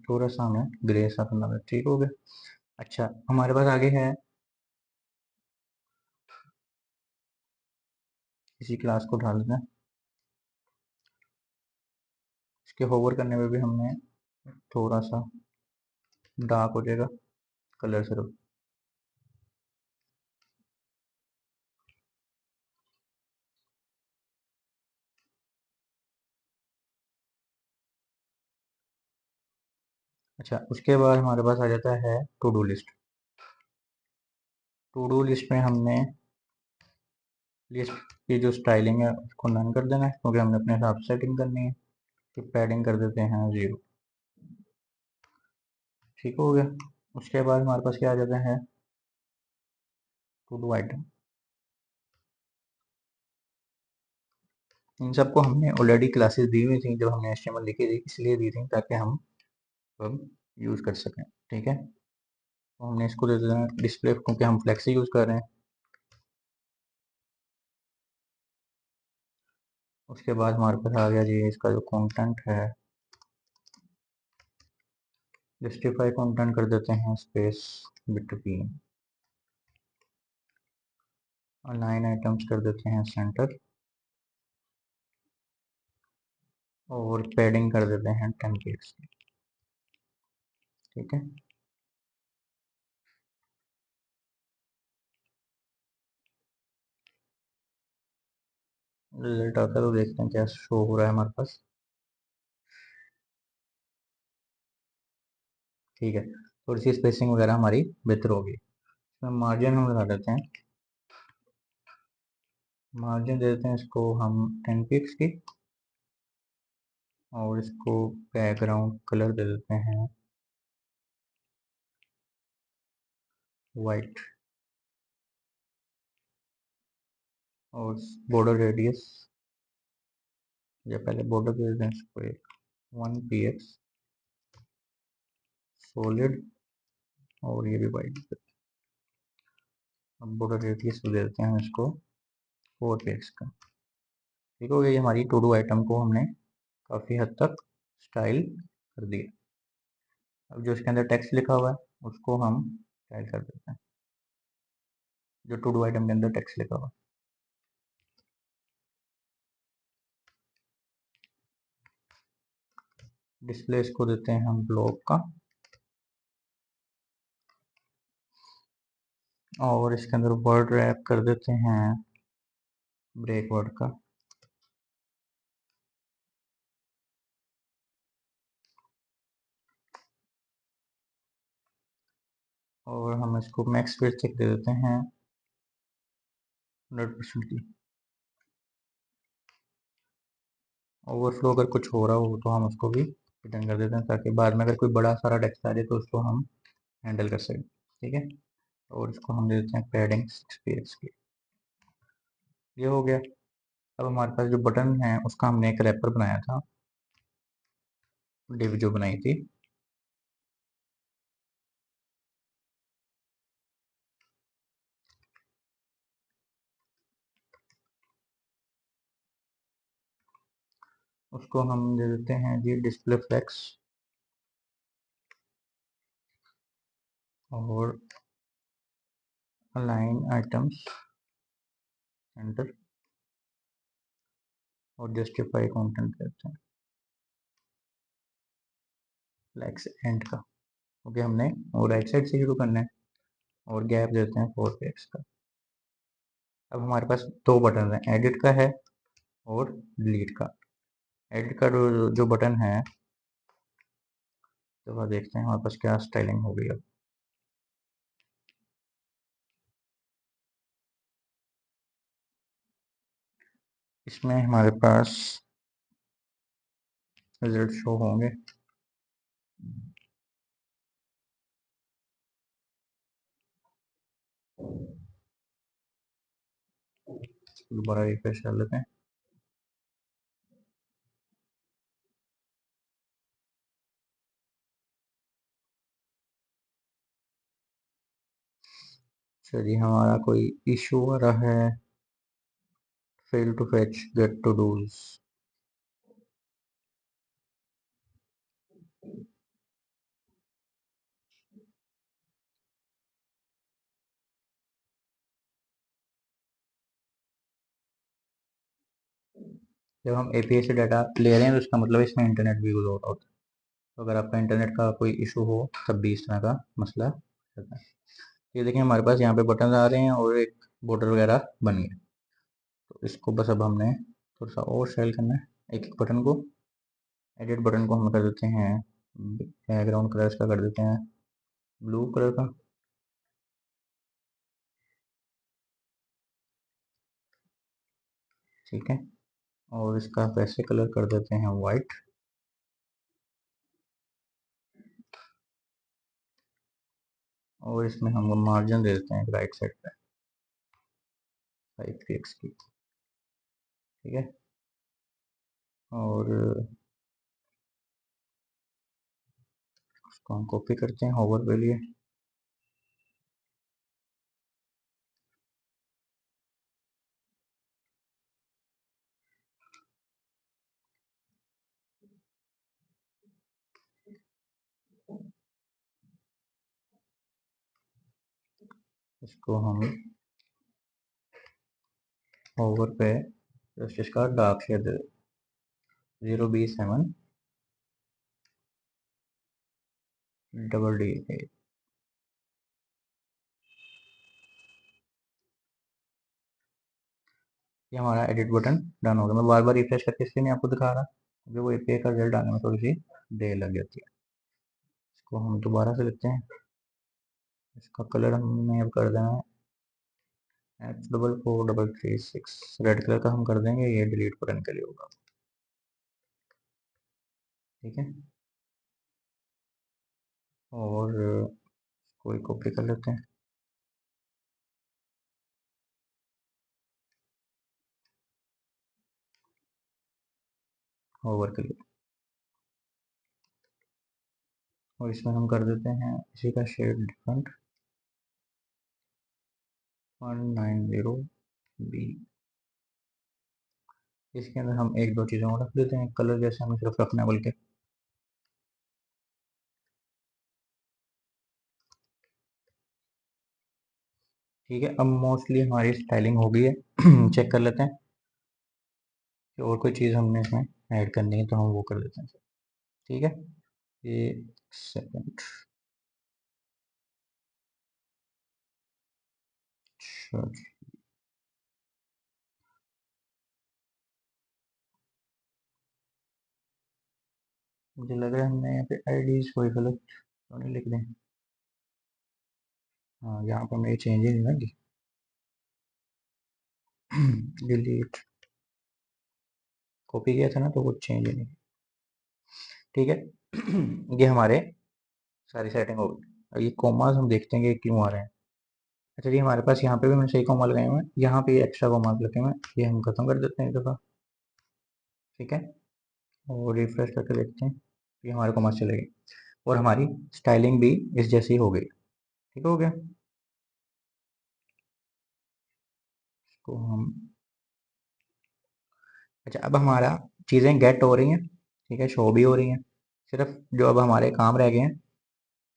थोड़ा सा हमें ग्रे सा करना है, ठीक हो गया। अच्छा, हमारे पास आगे है इसी क्लास को उठा लेते हैं। इसके होवर करने में भी हमने थोड़ा सा डार्क हो जाएगा कलर सिर्फ। अच्छा, उसके बाद हमारे पास आ जाता है to do list. To do list में हमने लिस्ट की जो स्टाइलिंग है उसको नन कर देना है, क्योंकि हमने अपने हिसाब से सेटिंग करनी है। फिर पैडिंग कर देते हैं 0। ठीक हो गया। उसके बाद हमारे पास क्या आ जाता है टू डू आइटम। इन सबको हमने ऑलरेडी क्लासेस दी हुई थी जब हमने HTML लिखी थी, इसलिए दी थी ताकि हम अब यूज़ कर सकें। ठीक है, तो हमने इसको दे देना डिस्प्ले, क्योंकि हम फ्लेक्सी यूज़ कर रहे हैं। उसके बाद हमारे पास आ गया जी इसका जो कंटेंट है, जस्टिफाई कंटेंट कर देते हैं स्पेस बिटवीन, अलाइन आइटम्स कर देते हैं सेंटर, और पैडिंग कर देते हैं 10 पिक्स की। ठीक है, रिजल्ट आता है तो देखते हैं क्या शो हो रहा है हमारे पास। ठीक है, थोड़ी सी स्पेसिंग वगैरह हमारी बेहतर होगी। इसमें मार्जिन हम लगा देते हैं, मार्जिन दे देते हैं इसको हम 10 पिक्स की, और इसको बैकग्राउंड कलर दे देते हैं वाइट, और बॉर्डर रेडियस, या पहले बॉर्डर दे देते हैं इसको एक 1 px सॉलिड, और ये भी वाइट। अब बॉर्डर रेडियस दे देते हैं इसको 4 px का। ठीक हो गया, ये हमारी टू डू आइटम को हमने काफ़ी हद तक स्टाइल कर दिया। अब जो इसके अंदर टेक्स्ट लिखा हुआ है उसको हम स्टाइल कर देते हैं, जो टू डू आइटम के अंदर टेक्स्ट लिखा हुआ है। डिस्प्ले इसको देते हैं हम ब्लॉक का, और इसके अंदर वर्ड रैप कर देते हैं ब्रेक वर्ड का, और हम इसको मैक्स फिट चेक दे देते हैं 100% की। ओवरफ्लो अगर कुछ हो रहा हो तो हम उसको भी रिटर्न कर देते हैं, ताकि बाद में अगर कोई बड़ा सारा टेक्स्ट आ जाए तो उसको हम हैंडल कर सकें। ठीक है, और इसको हम दे देते हैं पैडिंग 6 px की। ये हो गया। अब हमारे पास जो बटन है उसका हमने एक रैपर बनाया था, डिव जो बनाई थी, उसको हम दे देते हैं जी डिस्प्ले फ्लेक्स, और अलाइन आइटम्स सेंटर, और जस्टिफाई कंटेंट देते हैं फ्लेक्स एंड का, क्योंकि हमने वो राइट साइड से शुरू करना है, और गैप देते हैं 4 px का। अब हमारे पास दो बटन हैं, एडिट का है और डिलीट का। एडिट का जो बटन है, तो देखते हैं हमारे पास क्या स्टाइलिंग हो गई। अब इसमें हमारे पास रिजल्ट शो होंगे। दोबारा रिफ्रेश कर लेते हैं। चलिए, हमारा कोई इशू आ रहा है, fail to fetch get to dos. जब हम एपीआई से डाटा ले रहे हैं तो इसका मतलब इसमें इंटरनेट भी यूज हो रहा होता है। तो अगर आपका इंटरनेट का कोई इशू हो तब भी इस तरह का मसला रहता है। ये देखिए, हमारे पास यहाँ पे बटन आ रहे हैं और एक बॉर्डर वगैरह बन गया। तो इसको बस अब हमने थोड़ा सा और स्टाइल करना है। एक एक बटन को, एडिट बटन को हम कर देते हैं बैकग्राउंड कलर का कर देते हैं ब्लू कलर का, ठीक है, और इसका वैसे कलर कर देते हैं वाइट, और इसमें हम मार्जिन दे देते हैं राइट साइड पे 5 px की। ठीक है, और उसको हम कॉपी करते हैं होवर के लिए, इसको हम ओवर पे जस्ट इसका डार्क शेड दे 0B7 डबल डी। ये हमारा एडिट बटन डन हो गया। मैं बार बार रिफ्रेश करके इसलिए नहीं आपको दिखा रहा क्योंकि वो एपीआई का रिजल्ट आने में थोड़ी सी देर लग जाती है। इसको हम दोबारा से लेते हैं। इसका कलर हमने अब कर देना है H4433 रेड कलर का हम कर देंगे। ये डिलीट बटन के लिए होगा, ठीक है। और कोई कॉपी कर लेते हैं। ओवर के लिए और इसमें हम कर देते हैं इसी का शेड डिफरेंट 190B। इसके अंदर हम एक दो चीज़ों को रख देते हैं कलर जैसे हमें सिर्फ रखना है बल्कि, ठीक है। अब मोस्टली हमारी स्टाइलिंग हो गई है। चेक कर लेते हैं कि और कोई चीज़ हमने इसमें ऐड करनी है तो हम वो कर देते हैं, ठीक है। ये सेकंड मुझे लग रहा है हमने यहाँ पे आईडीज कोई गलत तो नहीं लिख दें। हाँ, यहाँ पर मेरी चेंज ही नहीं ना डिलीट कॉपी किया था ना तो वो चेंज ही नहीं, ठीक है। ये हमारे सारी सेटिंग हो गई। अब ये कॉमास हम देखते हैं कि क्यों आ रहे हैं। अच्छा जी, हमारे पास यहाँ पे भी मैंने सही कॉमा लगाए हुए हैं, यहाँ पे एक्स्ट्रा कॉमास लगे हुए हैं, ये हम खत्म कर देते हैं एक दफ़ा, ठीक है। और रिफ्रेश करके देखते हैं कि हमारे कॉमास चले गए और हमारी स्टाइलिंग भी इस जैसी हो गई, ठीक हो गया। इसको हम अच्छा, अब हमारा चीज़ें गेट हो रही हैं, ठीक है, शो भी हो रही हैं। सिर्फ जो अब हमारे काम रह गए हैं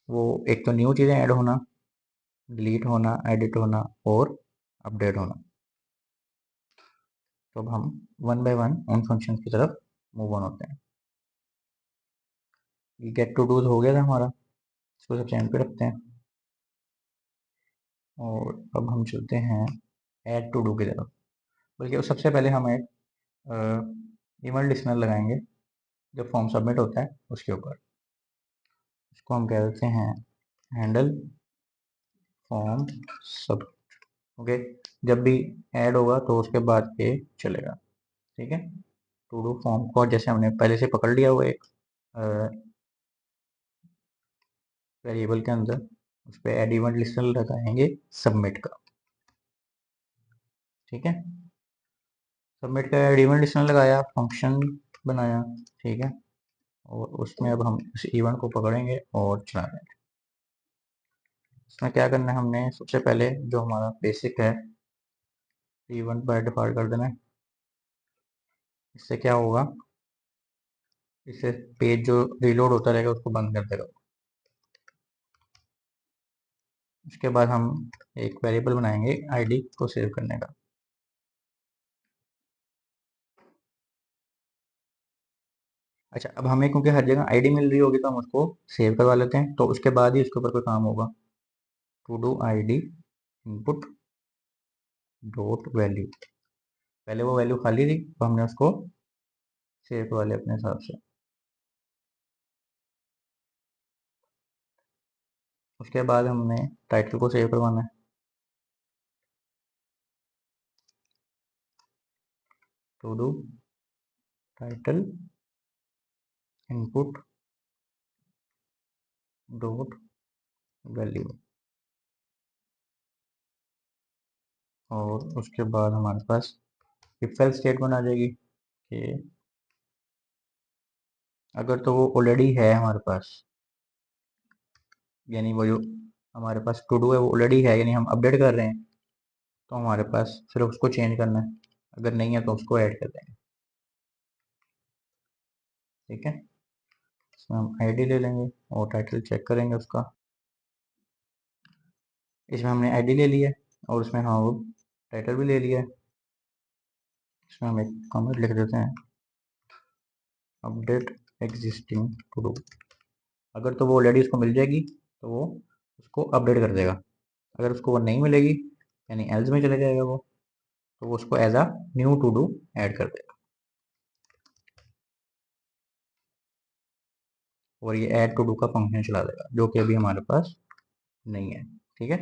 वो एक तो न्यू चीज़ें ऐड होना, डिलीट होना, एडिट होना और अपडेट होना। तो अब हम वन बाय वन उन फंक्शंस की तरफ मूव ऑन होते हैं। ये गेट टू डूज हो गया था हमारा, इसको सबसे एंड पे रखते हैं और अब हम चलते हैं ऐड टू डू की तरफ। बल्कि सबसे पहले हम एक ईमेल लिस्नर लगाएंगे जब फॉर्म सबमिट होता है उसके ऊपर। इसको हम कह देते हैं हैंडल फॉर्म सब, ओके। जब भी ऐड होगा तो उसके बाद ये चलेगा, ठीक है। टू डू फॉर्म को जैसे हमने पहले से पकड़ लिया हुआ एक वेरिएबल के अंदर, उस पर एड इवेंट लिस्टनर लगाएंगे सबमिट का, ठीक है। सबमिट का एड इवेंट लिस्टनर लगाया, फंक्शन बनाया, ठीक है। और उसमें अब हम इस इवेंट को पकड़ेंगे और चला देंगे। इसमें क्या करना है, हमने सबसे पहले जो हमारा बेसिक है इवेंट बाय डिफॉल्ट कर देना है। इससे क्या होगा, इससे पेज जो रीलोड होता रहेगा उसको बंद कर देगा। उसके बाद हम एक वेरिएबल बनाएंगे आईडी को सेव करने का। अच्छा, अब हमें क्योंकि हर जगह आईडी मिल रही होगी तो हम उसको सेव करवा लेते हैं, तो उसके बाद ही उसके ऊपर कोई काम होगा। To do ID input dot value, पहले वो वैल्यू खाली थी तो हमने उसको सेव करवा लिया अपने हिसाब से। उसके बाद हमने टाइटल को सेव करवाना है। To do title input dot value, और उसके बाद हमारे पास इफ एल्स स्टेटमेंट आ जाएगी कि अगर तो वो ऑलरेडी है हमारे पास, यानी वो जो हमारे पास टू डू है वो ऑलरेडी है, यानी हम अपडेट कर रहे हैं, तो हमारे पास सिर्फ उसको चेंज करना है। अगर नहीं है तो उसको ऐड कर देंगे, ठीक है। इसमें हम आईडी ले लेंगे और टाइटल चेक करेंगे उसका। इसमें हमने आईडी ले लिया और उसमें हाँ वो टाइटल भी ले लिया है। इसमें हम एक कमेंट लिख देते हैं, अपडेट एग्जिस्टिंग टू डू। अगर तो वो ऑलरेडी उसको मिल जाएगी तो वो उसको अपडेट कर देगा, अगर उसको वो नहीं मिलेगी यानी एल्स में चले जाएगा वो, तो वो उसको as a new to do add कर देगा और ये ऐड टू डू का फंक्शन चला देगा, जो कि अभी हमारे पास नहीं है। ठीक है,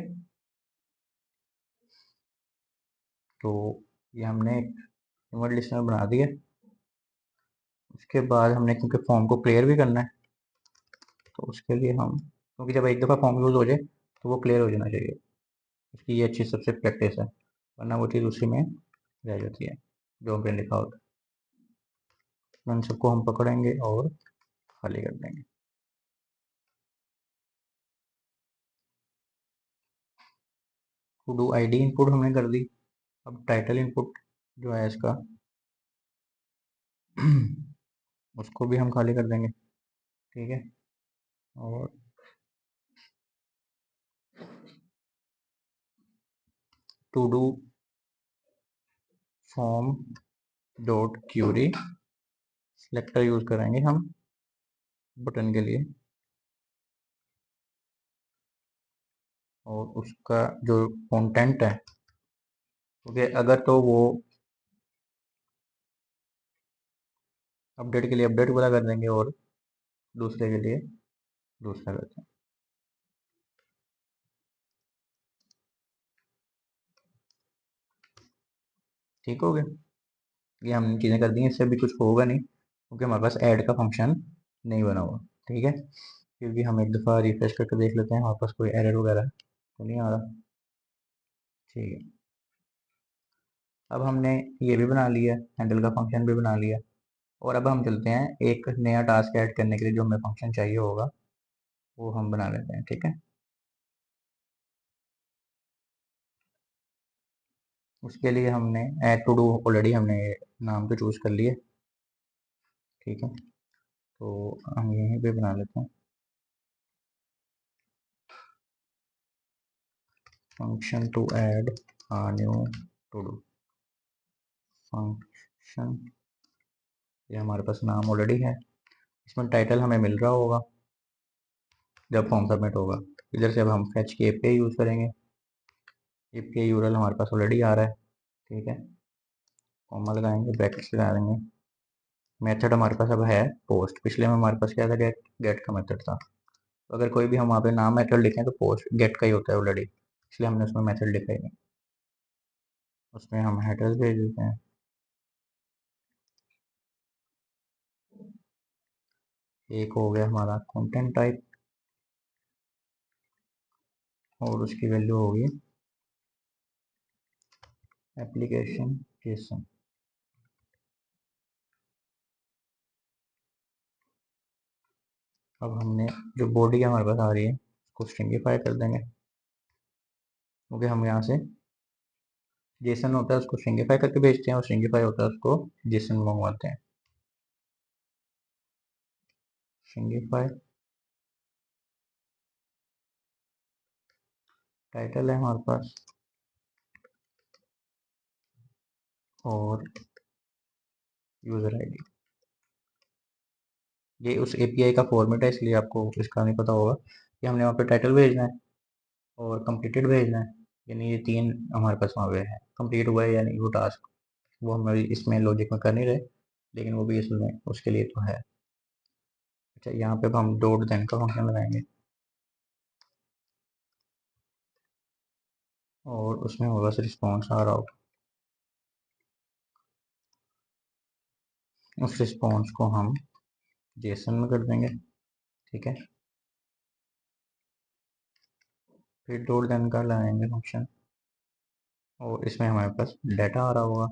तो ये हमने इवेंट लिस्टनर बना दिया। उसके बाद हमने क्योंकि फॉर्म को क्लियर भी करना है, तो उसके लिए हम, क्योंकि जब एक दफ़ा फॉर्म यूज़ हो जाए तो वो क्लियर हो जाना चाहिए, इसकी ये अच्छी सबसे प्रैक्टिस है, वरना वो चीज़ उसी में रह जाती है जो हमने लिखा होता है। उन सबको हम पकड़ेंगे और खाली कर देंगे। टू डू आईडी इनपुट हमने कर दी। अब टाइटल इनपुट जो है इसका उसको भी हम खाली कर देंगे। ठीक है, और to do form dot query selector use करेंगे हम बटन के लिए, और उसका जो कंटेंट है, क्योंकि अगर तो वो अपडेट के लिए अपडेट वाला कर देंगे और दूसरे के लिए दूसरा करते हैं। ठीक हो गया, ये हमने चीज़ें कर दी हैं, इससे अभी कुछ होगा नहीं क्योंकि हमारे पास ऐड का फंक्शन नहीं बना हुआ। ठीक है, फिर भी हम एक दफ़ा रिफ्रेश करके देख लेते हैं हमारे पास कोई एरर वगैरह तो नहीं आ रहा। ठीक है, अब हमने ये भी बना लिया, हैंडल का फंक्शन भी बना लिया, और अब हम चलते हैं एक नया टास्क ऐड करने के लिए जो हमें फंक्शन चाहिए होगा वो हम बना लेते हैं। ठीक है, उसके लिए हमने ऐड टू डू ऑलरेडी हमने नाम तो चूज़ कर लिए। ठीक है, तो हम यहीं पे बना लेते हैं function to add new to do function. ये हमारे पास नाम ऑलरेडी है, इसमें टाइटल हमें मिल रहा होगा जब फॉर्म सबमिट होगा। इधर से अब हम फैच की एपीआई यूज़ करेंगे, एपीआई यूआरएल हमारे पास ऑलरेडी आ रहा है। ठीक है, कॉमा लगाएंगे, ब्रैकेट्स लगा देंगे, मेथड हमारे पास अब है पोस्ट, पिछले में हमारे पास क्या था, गेट, गेट का मेथड था। तो अगर कोई भी हम वहाँ पे नाम मेथड लिखें तो पोस्ट गेट का ही होता है ऑलरेडी, इसलिए हमने उसमें मेथड लिखा ही नहीं। उसमें हम हेडर्स भेज देते हैं, एक हो गया हमारा कंटेंट टाइप और उसकी वैल्यू होगी एप्लीकेशन जेसन। अब हमने जो बॉडी हमारे पास आ रही है उसको स्ट्रिंगिफाई कर देंगे, क्योंकि हम यहाँ से जेसन होता है उसको स्ट्रिंगिफाई करके भेजते हैं और स्ट्रिंगिफाई होता है उसको जेसन मंगवाते हैं। स्ट्रिंगिफाई टाइटल है हमारे पास और यूज़र आईडी, ये उस एपीआई का फॉर्मेट है इसलिए आपको इसका नहीं पता होगा कि हमने वहाँ पे टाइटल भेजना है और कंप्लीटेड भेजना है, यानी ये तीन हमारे पास वहाँ पे है। कंप्लीट हुआ है यानी वो टास्क, वो हम अभी इसमें लॉजिक में कर नहीं रहे, लेकिन वो भी इसमें उसके लिए तो है। अच्छा, यहाँ पे अब हम डॉट देन का फंक्शन लगाएंगे और उसमें होगा रिस्पॉन्स आ रहा होगा, उस रिस्पॉन्स को हम जेसन में कर देंगे। ठीक है, फिर डॉट देन का लगाएंगे फंक्शन और इसमें हमारे पास डाटा आ रहा होगा,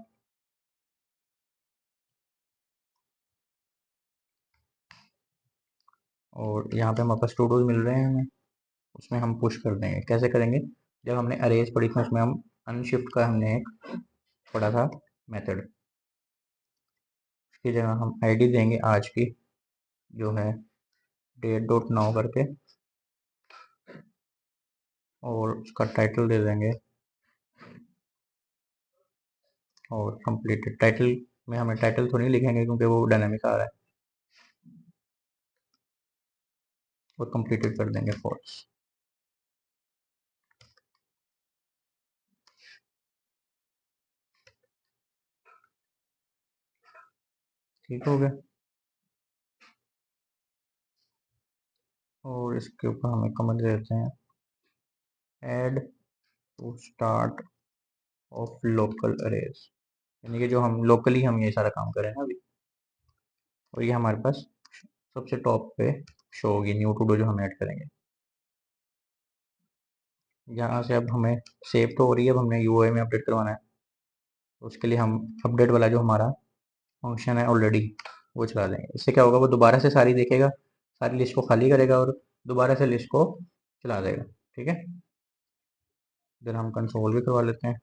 और यहाँ पे हमारे पास टू डूज मिल रहे हैं हमें, उसमें हम पुश कर देंगे। कैसे करेंगे, जब हमने अरेज पढ़ी थी उसमें हम अनशिफ्ट का हमने एक पढ़ा था मेथड, उसकी जगह हम आईडी देंगे आज की, जो है डेट डॉट नाउ करके, और उसका टाइटल दे देंगे और कंप्लीटेड। टाइटल में हमें टाइटल तो नहीं लिखेंगे क्योंकि वो डायनामिक आ रहा है, और कंप्लीटेड कर देंगे फॉल्स। ठीक हो गया। और इसके ऊपर हमें कमेंट देते हैं add to start of local arrays, यानी कि जो हम लोकली हम ये सारा काम करें ना अभी, और ये हमारे पास सबसे टॉप पे शो होगी न्यू टू डू जो हम ऐड करेंगे। यहाँ से अब हमें सेव तो हो रही है, अब हमने यूआई में अपडेट करवाना है, तो उसके लिए हम अपडेट वाला जो हमारा फंक्शन है ऑलरेडी वो चला देंगे। इससे क्या होगा, वो दोबारा से सारी देखेगा, सारी लिस्ट को खाली करेगा और दोबारा से लिस्ट को चला देगा। ठीक है, इधर हम कंसोल भी करवा लेते हैं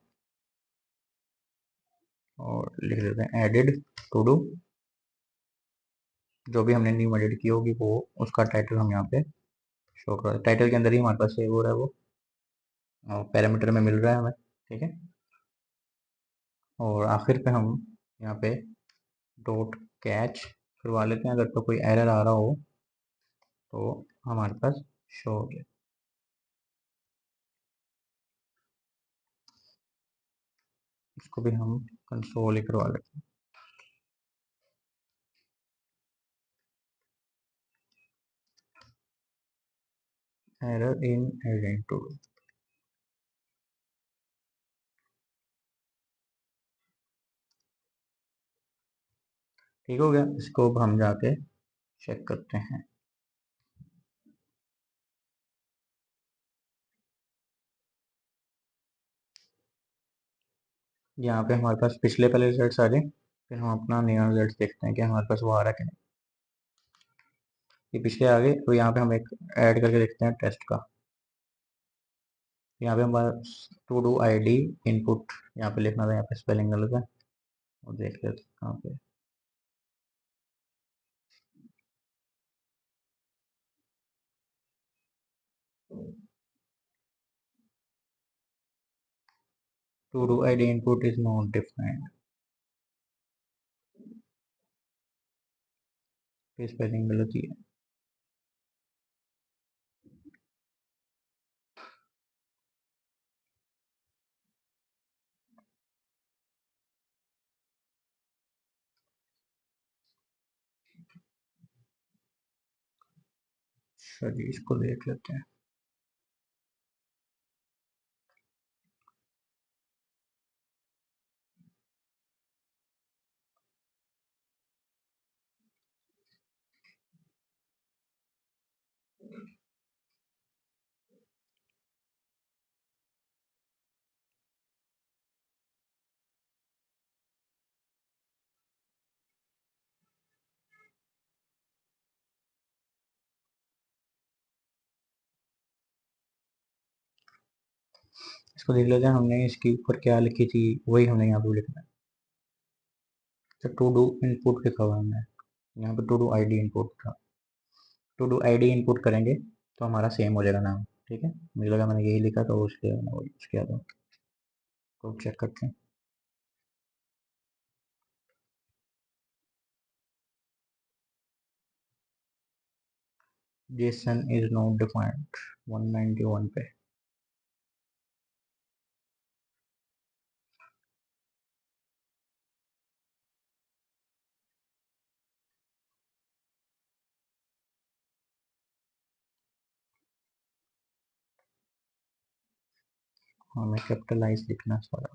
और लिख देते हैं एडिड टू डू, जो भी हमने न्यू एडिट की होगी वो उसका टाइटल हम यहाँ पे शो करवा दें। टाइटल के अंदर ही हमारे पास सेव हो रहा है वो, पैरामीटर में मिल रहा है हमें। ठीक है, और आखिर पे हम यहाँ पे डॉट कैच करवा लेते हैं, अगर तो कोई एरर आ रहा हो तो हमारे पास शो हो गया। इसको भी हम कंसोल ही करवा लेते हैं, एरर इन एडिट टू। ठीक हो गया, इसको अब हम जाके चेक करते हैं। यहाँ पे हमारे पास पिछले पहले रिजल्ट आ गए, फिर हम अपना नया रिजल्ट देखते हैं कि हमारे पास वो आ रहा है कि नहीं। ये पिछले आ गए, तो यहाँ पे हम एक ऐड करके देखते हैं टेस्ट का। यहाँ पे हमारा to do I D input यहाँ पे लिखना था, यहाँ पे स्पेलिंग गलत है, और देख लेते हैं कहाँ पे। To do I D input is not defined, spelling गलत ही है। चलिए इसको देख लेते हैं। इसको देख लेते हैं, हमने इसके ऊपर क्या लिखी थी वही हमने यहाँ पे लिखना है। तो टू डू इनपुट लिखा हुआ है हमने, यहाँ पे to do I D input था। To do I D input करेंगे तो हमारा सेम हो जाएगा नाम। ठीक है, मुझे लगा मैंने यही लिखा तो उसके मैंने वो यूज किया था। तो चेक करते हैं। जेसन इज नॉट डिफाइंड 191 पे। हमें कैपिटलाइज लिखना सारा।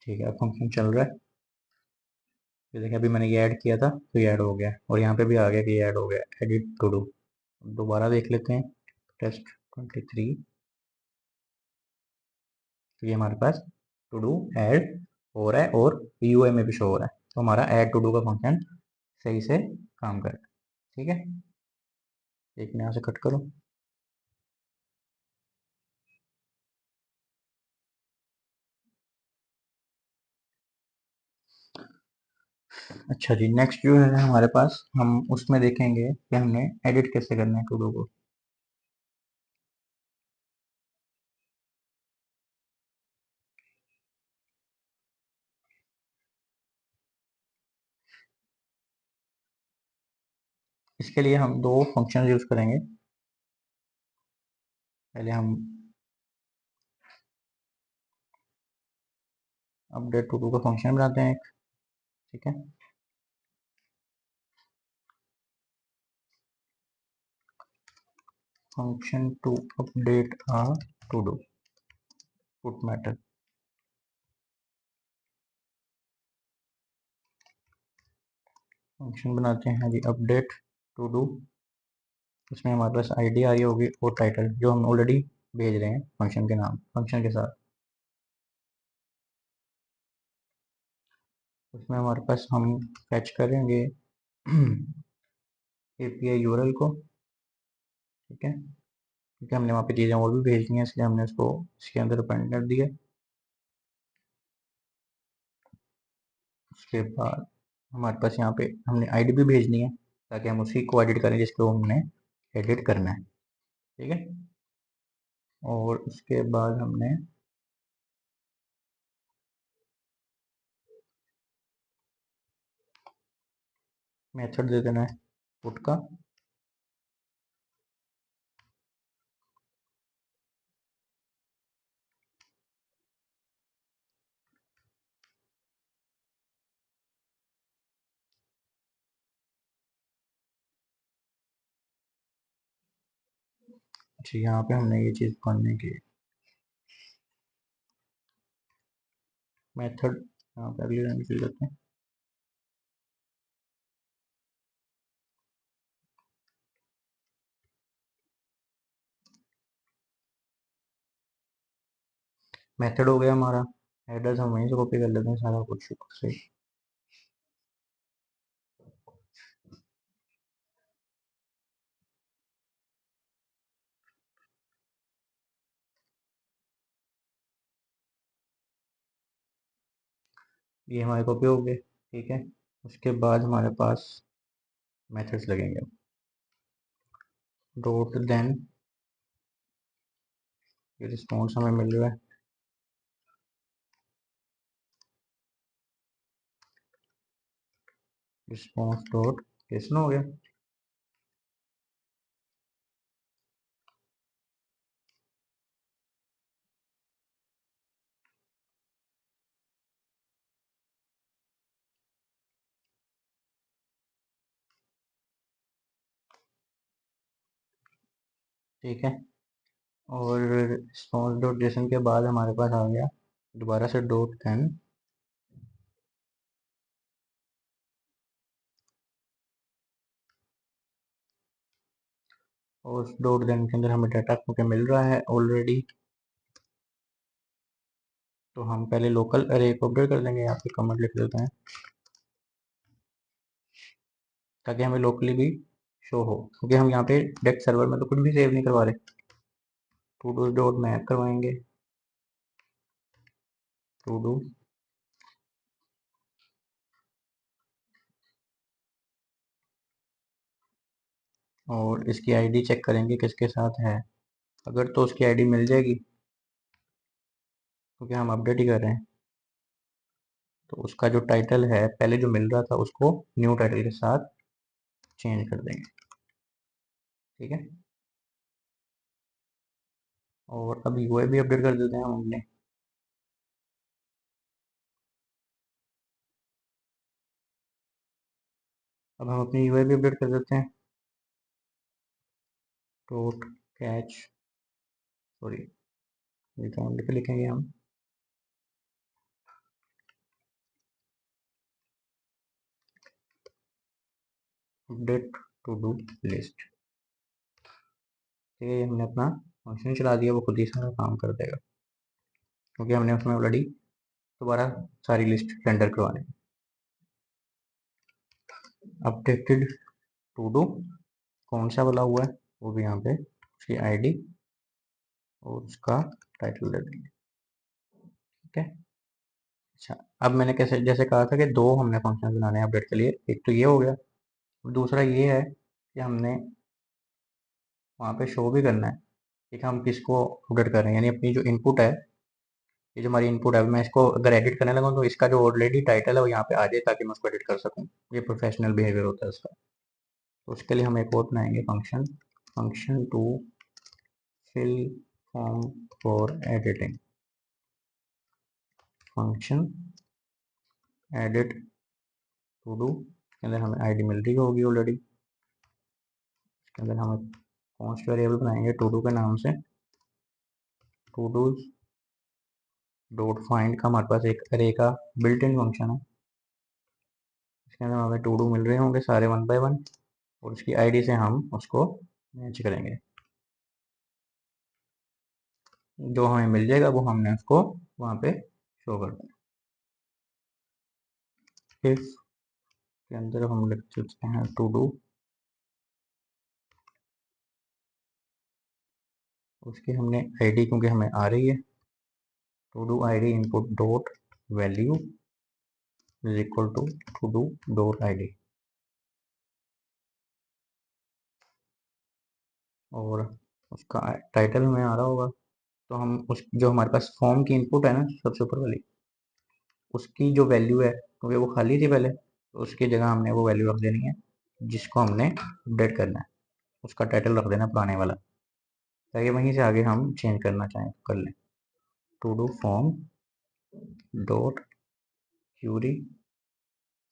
ठीक है, अब फंक्शन चल रहा है। ये देखिए, अभी मैंने ये ऐड किया था तो ये ऐड हो गया, और यहाँ पे भी आ गया कि ये ऐड हो गया, एडिट टू डू। दोबारा देख लेते हैं टेस्ट 23, तो ये हमारे पास टू डू ऐड हो रहा है और यूआई में भी शो हो रहा है, तो हमारा ऐड टू डू का फंक्शन सही से काम कर रहा है। ठीक है, एक मैं यहाँ से कट करूँ। अच्छा जी, नेक्स्ट जो है हमारे पास, हम उसमें देखेंगे कि हमने एडिट कैसे करना है टू डू को। इसके लिए हम दो फंक्शन यूज करेंगे। पहले हम अपडेट टू डू का फंक्शन बनाते हैं एक, ठीक है। Function to update a to do put matter. Function बनाते हैं जी अपडेट टू डू। इसमें हमारे पास आईडी आ रही होगी और टाइटल जो हम ऑलरेडी भेज रहे हैं फंक्शन के नाम, फंक्शन के साथ। उसमें हमारे पास हम फैच करेंगे एपीआई यूआरएल को, ठीक है, क्योंकि हमने वहाँ पे चीज़ें और भी भेजनी है, इसलिए हमने उसको इसके अंदर अपेंड कर दिया। उसके बाद हमारे पास यहाँ पे हमने आईडी भी भेजनी है, ताकि हम उसी को एडिट करें जिसको हमने एडिट करना है, ठीक है। और उसके बाद हमने मेथड दे देना है पुट का। अच्छा, यहाँ पे हमने ये चीज़ पढ़ने की मेथड, यहाँ पे अगली लाइन चल जाते हैं। मेथड हो गया हमारा, एड्रेस हम वहीं से कॉपी कर लेते हैं सारा कुछ से। ये हमारे कॉपी हो गए, ठीक है। उसके बाद हमारे पास मेथड्स लगेंगे। डॉट देन, ये रिस्पॉन्स हमें मिल रहा है, रिस्पॉन्स डॉट लिसन हो गया। ठीक है। और रिस्पॉन्स डॉट जेसन के बाद हमारे पास आ गया दोबारा से डॉट देन, और उस डॉट देन के अंदर हमें डाटा क्योंकि मिल रहा है ऑलरेडी, तो हम पहले लोकल अरे को अपडेट कर देंगे। यहाँ पे कमेंट लिख देते हैं ताकि हमें लोकली भी शो हो, क्योंकि हम यहाँ पे डायरेक्ट सर्वर में तो कुछ भी सेव नहीं करवा रहे। टू डू डॉट मैप करवाएंगे, टू डू, और इसकी आईडी चेक करेंगे किसके साथ है। अगर तो उसकी आईडी मिल जाएगी क्योंकि हम अपडेट ही कर रहे हैं, तो उसका जो टाइटल है पहले जो मिल रहा था उसको न्यू टाइटल के साथ चेंज कर देंगे, ठीक है। और अब यूआई भी अपडेट कर देते हैं हम अपने। अब हम अपनी यूआई भी अपडेट कर देते हैं। डॉट कैच, सॉरी रिटर्न लिख लिखेंगे हम, अपडेट टू डू लिस्ट, ठीक है। ये हमने अपना फंक्शन चला दिया, वो खुद ही सारा काम कर देगा, क्योंकि हमने उसमें ऑलरेडी दोबारा सारी लिस्ट रेंडर करवानी है। अपडेटेड टू डू कौन सा वाला हुआ है वो भी यहाँ पे उसकी आईडी और उसका टाइटल दे देंगे, ठीक है। अच्छा, अब मैंने कैसे जैसे कहा था कि दो हमने फंक्शन बनाने हैं अपडेट के लिए, एक तो ये हो गया, दूसरा ये है कि हमने वहाँ पे शो भी करना है कि हम किसको अपडेट कर रहे हैं, यानी अपनी जो इनपुट है, ये जो हमारी इनपुट है, मैं इसको अगर एडिट करने लगा तो इसका जो ऑलरेडी टाइटल है वो यहाँ पे आ जाए ताकि मैं उसको एडिट कर सकूँ। ये प्रोफेशनल बिहेवियर होता है उसका। तो उसके लिए हम एक और बनाएंगे function, function to fill form for editing, function edit to do. इसके अंदर हमें आईडी मिल रही होगी ऑलरेडी। इसके अंदर हम कॉन्स्ट वेरिएबल बनाएंगे टू डू के नाम से, टू डू डॉट फाइंड का हमारे पास एक अरे का बिल्ट इन फंक्शन है। इसके अंदर हमें टू डू मिल रहे होंगे सारे वन बाय वन, और उसकी आईडी से हम उसको मैच करेंगे। जो हमें मिल जाएगा वो हमने उसको वहाँ पे शो कर देना। इफ के अंदर हम लिख सकते हैं टू डू, उसकी हमने आईडी क्योंकि हमें आ रही है, to do ID input dot value is equal to do dot ID. और उसका टाइटल में आ रहा होगा, तो हम उस जो हमारे पास फॉर्म की इनपुट है ना सबसे ऊपर वाली, उसकी जो वैल्यू है क्योंकि वो खाली थी पहले, तो उसकी जगह हमने वो वैल्यू रख देनी है जिसको हमने अपडेट करना है, उसका टाइटल रख देना पुराने वाला, ताकि वहीं से आगे हम चेंज करना चाहें तो कर लें। To do form dot query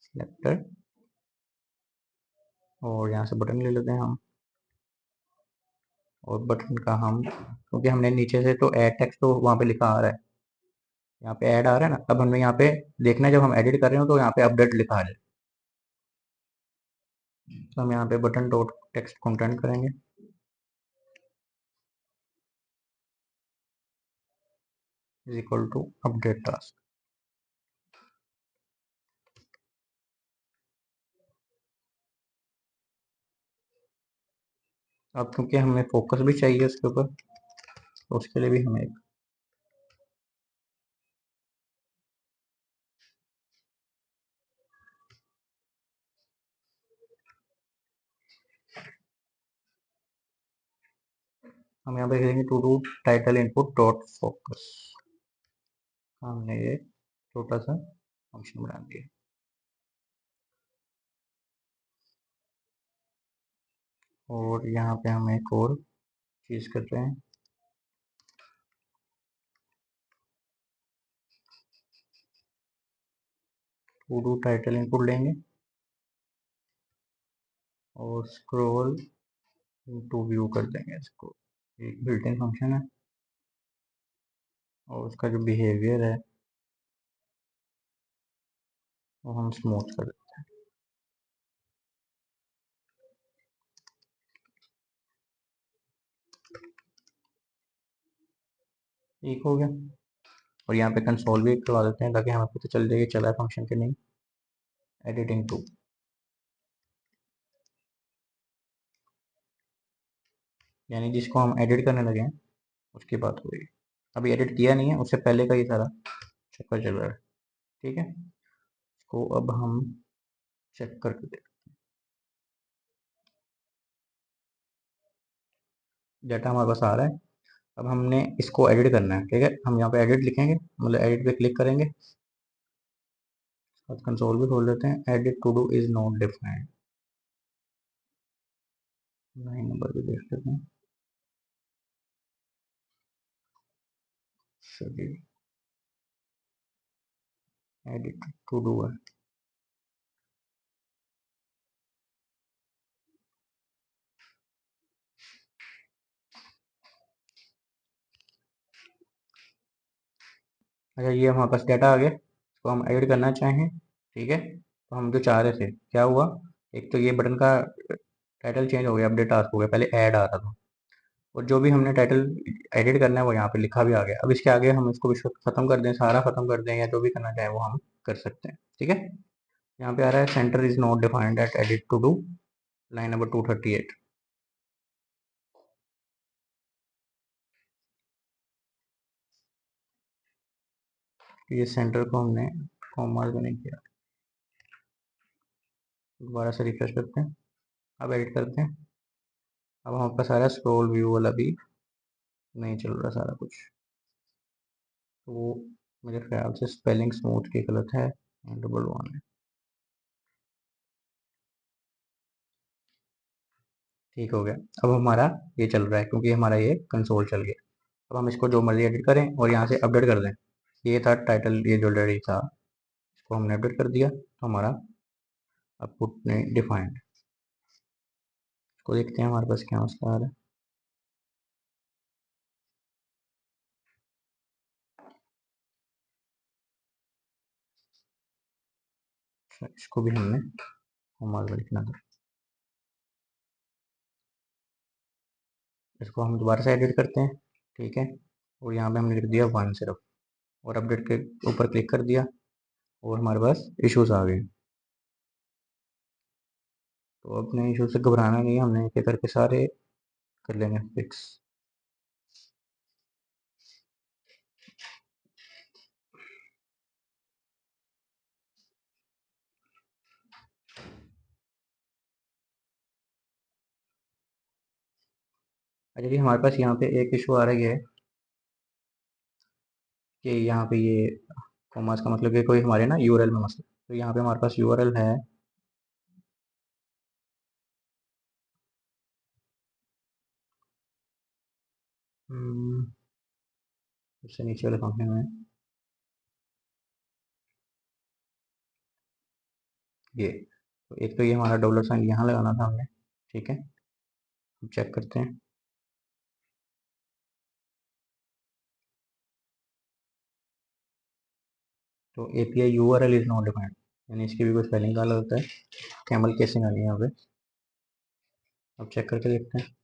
selector, और यहाँ से बटन ले लेते हैं हम, और बटन का हम क्योंकि हमने नीचे से तो ऐड टेक्स्ट तो वहाँ पे लिखा आ रहा है, यहाँ पे ऐड आ रहा है ना, अब हमें यहाँ पे देखना है जब हम एडिट कर रहे हो तो यहाँ पे अपडेट लिखा आ जाए। तो हम यहाँ पे बटन डॉट टेक्स्ट कंटेंट करेंगे, is equal to update task. अब क्योंकि हमें फोकस भी चाहिए उसके ऊपर, तो उसके लिए भी हम यहाँ पे करेंगे to do title input dot focus. हमने ये छोटा सा फंक्शन बना दिया। और यहाँ पे हम एक और चीज़ कर रहे हैं, टू डू टाइटल इनपुट लेंगे और स्क्रॉल टू व्यू कर देंगे इसको। एक बिल्ट इन फंक्शन है और उसका जो बिहेवियर है वो हम स्मूथ कर देते हैं। ठीक हो गया। और यहाँ पे कंसोल भी करवा देते हैं ताकि हमें पता चल जाए कि चला है फंक्शन के नहीं। एडिटिंग टू, यानी जिसको हम एडिट करने लगे हैं उसकी बात हो रही है। अभी एडिट किया नहीं है, उससे पहले का ही सारा चक्कर चल रहा है। ठीक है, इसको अब हम चेक करके देखते हैं। डाटा हमारे पास आ रहा है, अब हमने इसको एडिट करना है। ठीक है, हम यहाँ पे एडिट लिखेंगे, मतलब एडिट पे क्लिक करेंगे, साथ कंसोल भी खोल लेते हैं। Edit to do is not defined, line number भी देख लेते हैं। एडिट टू डू है। अच्छा, ये हमारे पास डाटा आ गया, इसको हम एडिट करना चाहें। ठीक है, तो हम जो चाह रहे थे क्या हुआ, एक तो ये बटन का टाइटल चेंज हो गया, अपडेट टास्क हो गया, पहले ऐड आ रहा था, और जो भी हमने टाइटल एडिट करना है वो यहाँ पे लिखा भी आ गया। अब इसके आगे हम इसको विश्व खत्म कर दें, सारा खत्म कर दें, या जो भी करना चाहें वो हम कर सकते हैं। ठीक है, यहाँ पे आ रहा है center is not defined at edit to do, line number 238। ये सेंटर को हमने कॉमा भी नहीं किया। दोबारा से रिफ्रेश करते हैं, अब एडिट करते हैं। अब हमारे पास सारा स्क्रॉल व्यू वाला भी नहीं चल रहा सारा कुछ, तो वो मेरे ख्याल से स्पेलिंग स्मूथ की गलत है, डबल वन है। ठीक हो गया। अब हमारा ये चल रहा है क्योंकि हमारा ये कंसोल चल गया। अब हम इसको जो मर्जी एडिट करें और यहाँ से अपडेट कर दें। ये था टाइटल, ये जो ऑलरेडी था इसको हमने अपडेट कर दिया, तो हमारा आउटपुट ने डिफाइंड। इसको देखते हैं हमारे पास क्या मसला आ रहा है। अच्छा, इसको भी हमने हमारा लिखना था, इसको हम दोबारा से एडिट करते हैं। ठीक है, और यहाँ पे हमने लिख दिया वन सिर्फ, और अपडेट के ऊपर क्लिक कर दिया और हमारे पास इश्यूज आ गए। तो अपने इशू से घबराना नहीं है, हमने एक एक करके सारे कर लेंगे फिक्स। अच्छा जी, हमारे पास यहाँ पे एक इशू आ रही है कि यहाँ पे ये कॉमर्स का मतलब कि कोई हमारे ना यूआरएल में मसला। तो यहाँ पे हमारे पास यूआरएल है उससे नीचे वाले फंक्शन में ये। तो एक तो ये हमारा डॉलर साइन यहाँ लगाना था हमने। ठीक है, चेक करते हैं। तो API URL is not defined, यानी इसकी भी कोई स्पेलिंग गलत होता है, कैमल केसिंग आ गई यहाँ पे। अब चेक करके देखते हैं।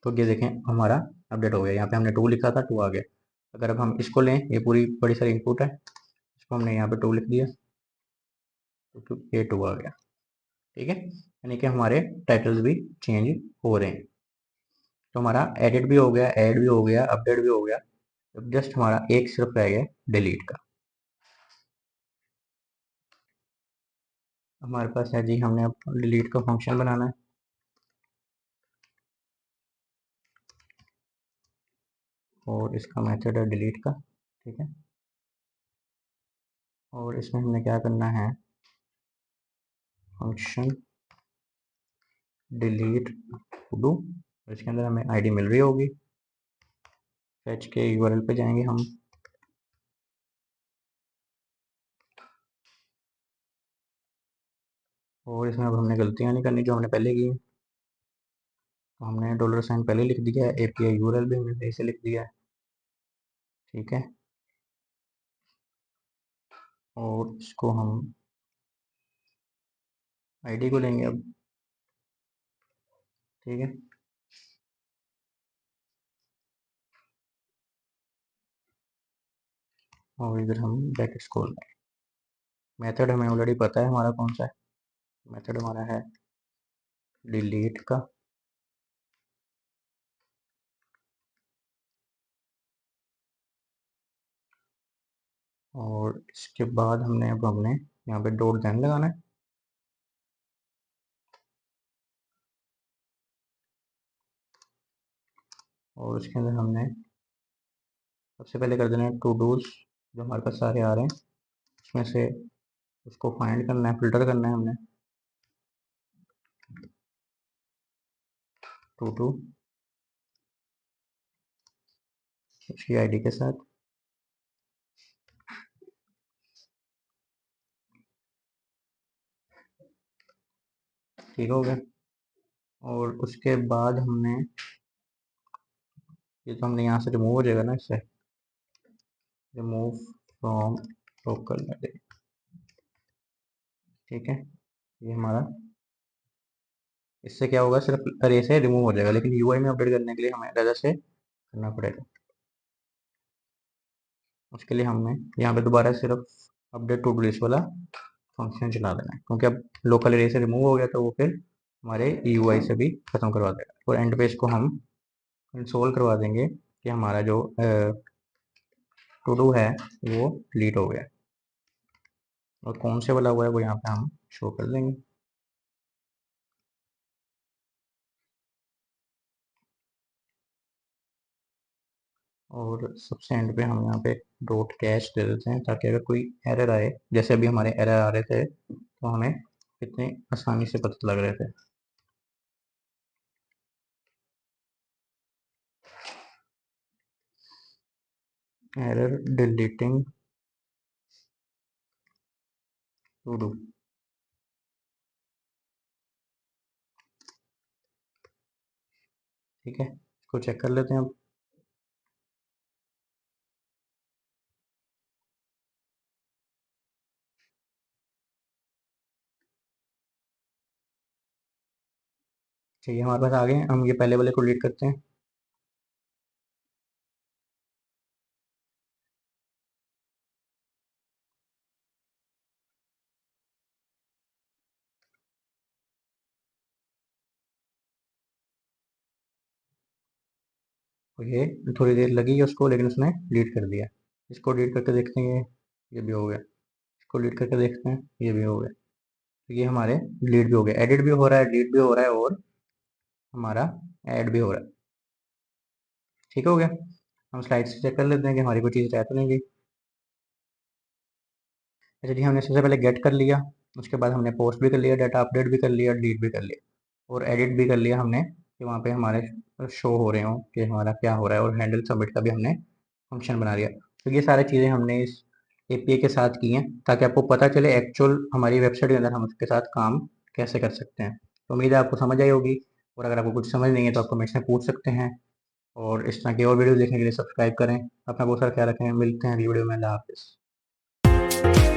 तो ये देखें हमारा अपडेट हो गया, यहाँ पे हमने टू लिखा था, टू आ गया। अगर अब हम इसको लें, ये पूरी बड़ी सारी इनपुट है, इसको हमने यहाँ पे टू लिख दिया तो ये टू आ गया। ठीक है, यानी कि हमारे टाइटल्स भी चेंज हो रहे हैं। तो हमारा एडिट भी हो गया, ऐड भी हो गया, अपडेट भी हो गया। अब जस्ट हमारा एक सिर्फ रह गया डिलीट का। हमारे पास है जी, हमने अब डिलीट का फंक्शन बनाना है, और इसका मेथड है डिलीट का। ठीक है, और इसमें हमने क्या करना है, फंक्शन डिलीट टू। इसके अंदर हमें आईडी मिल रही होगी, फेच के यूआरएल पे जाएंगे हम, और इसमें अब हमने गलतियां नहीं करनी जो हमने पहले की। तो हमने डॉलर साइन पहले लिख दिया है, एपीआई यूआरएल भी हमने सही से लिख दिया है। ठीक है, और इसको हम आईडी को लेंगे अब। ठीक है, और इधर हम ब्रैकेट्स खोल लें। मेथड हमें ऑलरेडी पता है हमारा कौन सा है, मेथड हमारा है डिलीट का। और इसके बाद हमने यहाँ पे डॉट देन लगाना है, और उसके अंदर हमने सबसे पहले कर देना है टू डूज, जो हमारे पास सारे आ रहे हैं उसमें से उसको फाइंड करना है, फिल्टर करना है हमने। टू टू उसकी आईडी के साथ। ठीक हो गया, और उसके बाद हमने ये तो हमने यहाँ से रिमूव हो जाएगा ना, इससे रिमूव फ्रॉम लोकल मेथड। ठीक है, ये हमारा इससे क्या होगा, सिर्फ अरे से रिमूव हो जाएगा, लेकिन यूआई में अपडेट करने के लिए हमें अलग से करना पड़ेगा। उसके लिए हमने यहाँ पे दोबारा सिर्फ अपडेट टू डू लिस्ट वाला फंक्शन चला देना है, क्योंकि अब लोकल एरिया से रिमूव हो गया तो वो फिर हमारे यूआई से भी खत्म करवा देगा। और एंड पे इसको हम कंसोल करवा देंगे कि हमारा जो टू डू है वो डिलीट हो गया, और कौन से वाला हुआ है वो यहाँ पे हम शो कर देंगे। और सबसे एंड पे हम यहाँ पे डॉट कैश दे देते हैं, ताकि अगर कोई एरर आए, जैसे अभी हमारे एरर आ रहे थे तो हमें कितनी आसानी से पता लग रहे थे। एरर डिलीटिंग टू डू, ठीक है, इसको चेक कर लेते हैं अब। चाहिए हमारे पास आ गए, हम ये पहले वाले को डिलीट करते हैं। और ये थोड़ी देर लगी उसको, लेकिन उसने डिलीट कर दिया। इसको डिलीट करके देखते हैं, ये भी हो गया। इसको डिलीट करके देखते हैं, ये भी हो गया। तो ये हमारे डिलीट भी हो गया, एडिट भी हो रहा है, डिलीट भी हो रहा है, और हमारा ऐड भी हो रहा है। ठीक हो गया। हम स्लाइड से चेक कर लेते हैं कि हमारी कोई चीज़ रह तो नहीं गई। अच्छा जी, हमने सबसे पहले गेट कर लिया, उसके बाद हमने पोस्ट भी कर लिया, डाटा अपडेट भी कर लिया, डिलीट भी कर लिया, और एडिट भी कर लिया हमने, कि वहाँ पे हमारे शो हो रहे हो कि हमारा क्या हो रहा है, और हैंडल सबमिट का भी हमने फंक्शन बना लिया। तो ये सारी चीज़ें हमने इस एपीआई के साथ की हैं, ताकि आपको पता चले एक्चुअल हमारी वेबसाइट के अंदर हम उसके साथ काम कैसे कर सकते हैं। तो उम्मीद है आपको समझ आई होगी, और अगर आपको कुछ समझ नहीं है तो आप कमेंट्स में पूछ सकते हैं। और इस तरह की और वीडियो देखने के लिए सब्सक्राइब करें। अपना बहुत सारा ख्याल रखें, मिलते हैं अगली वीडियो में। अल्लाह हाफिज़।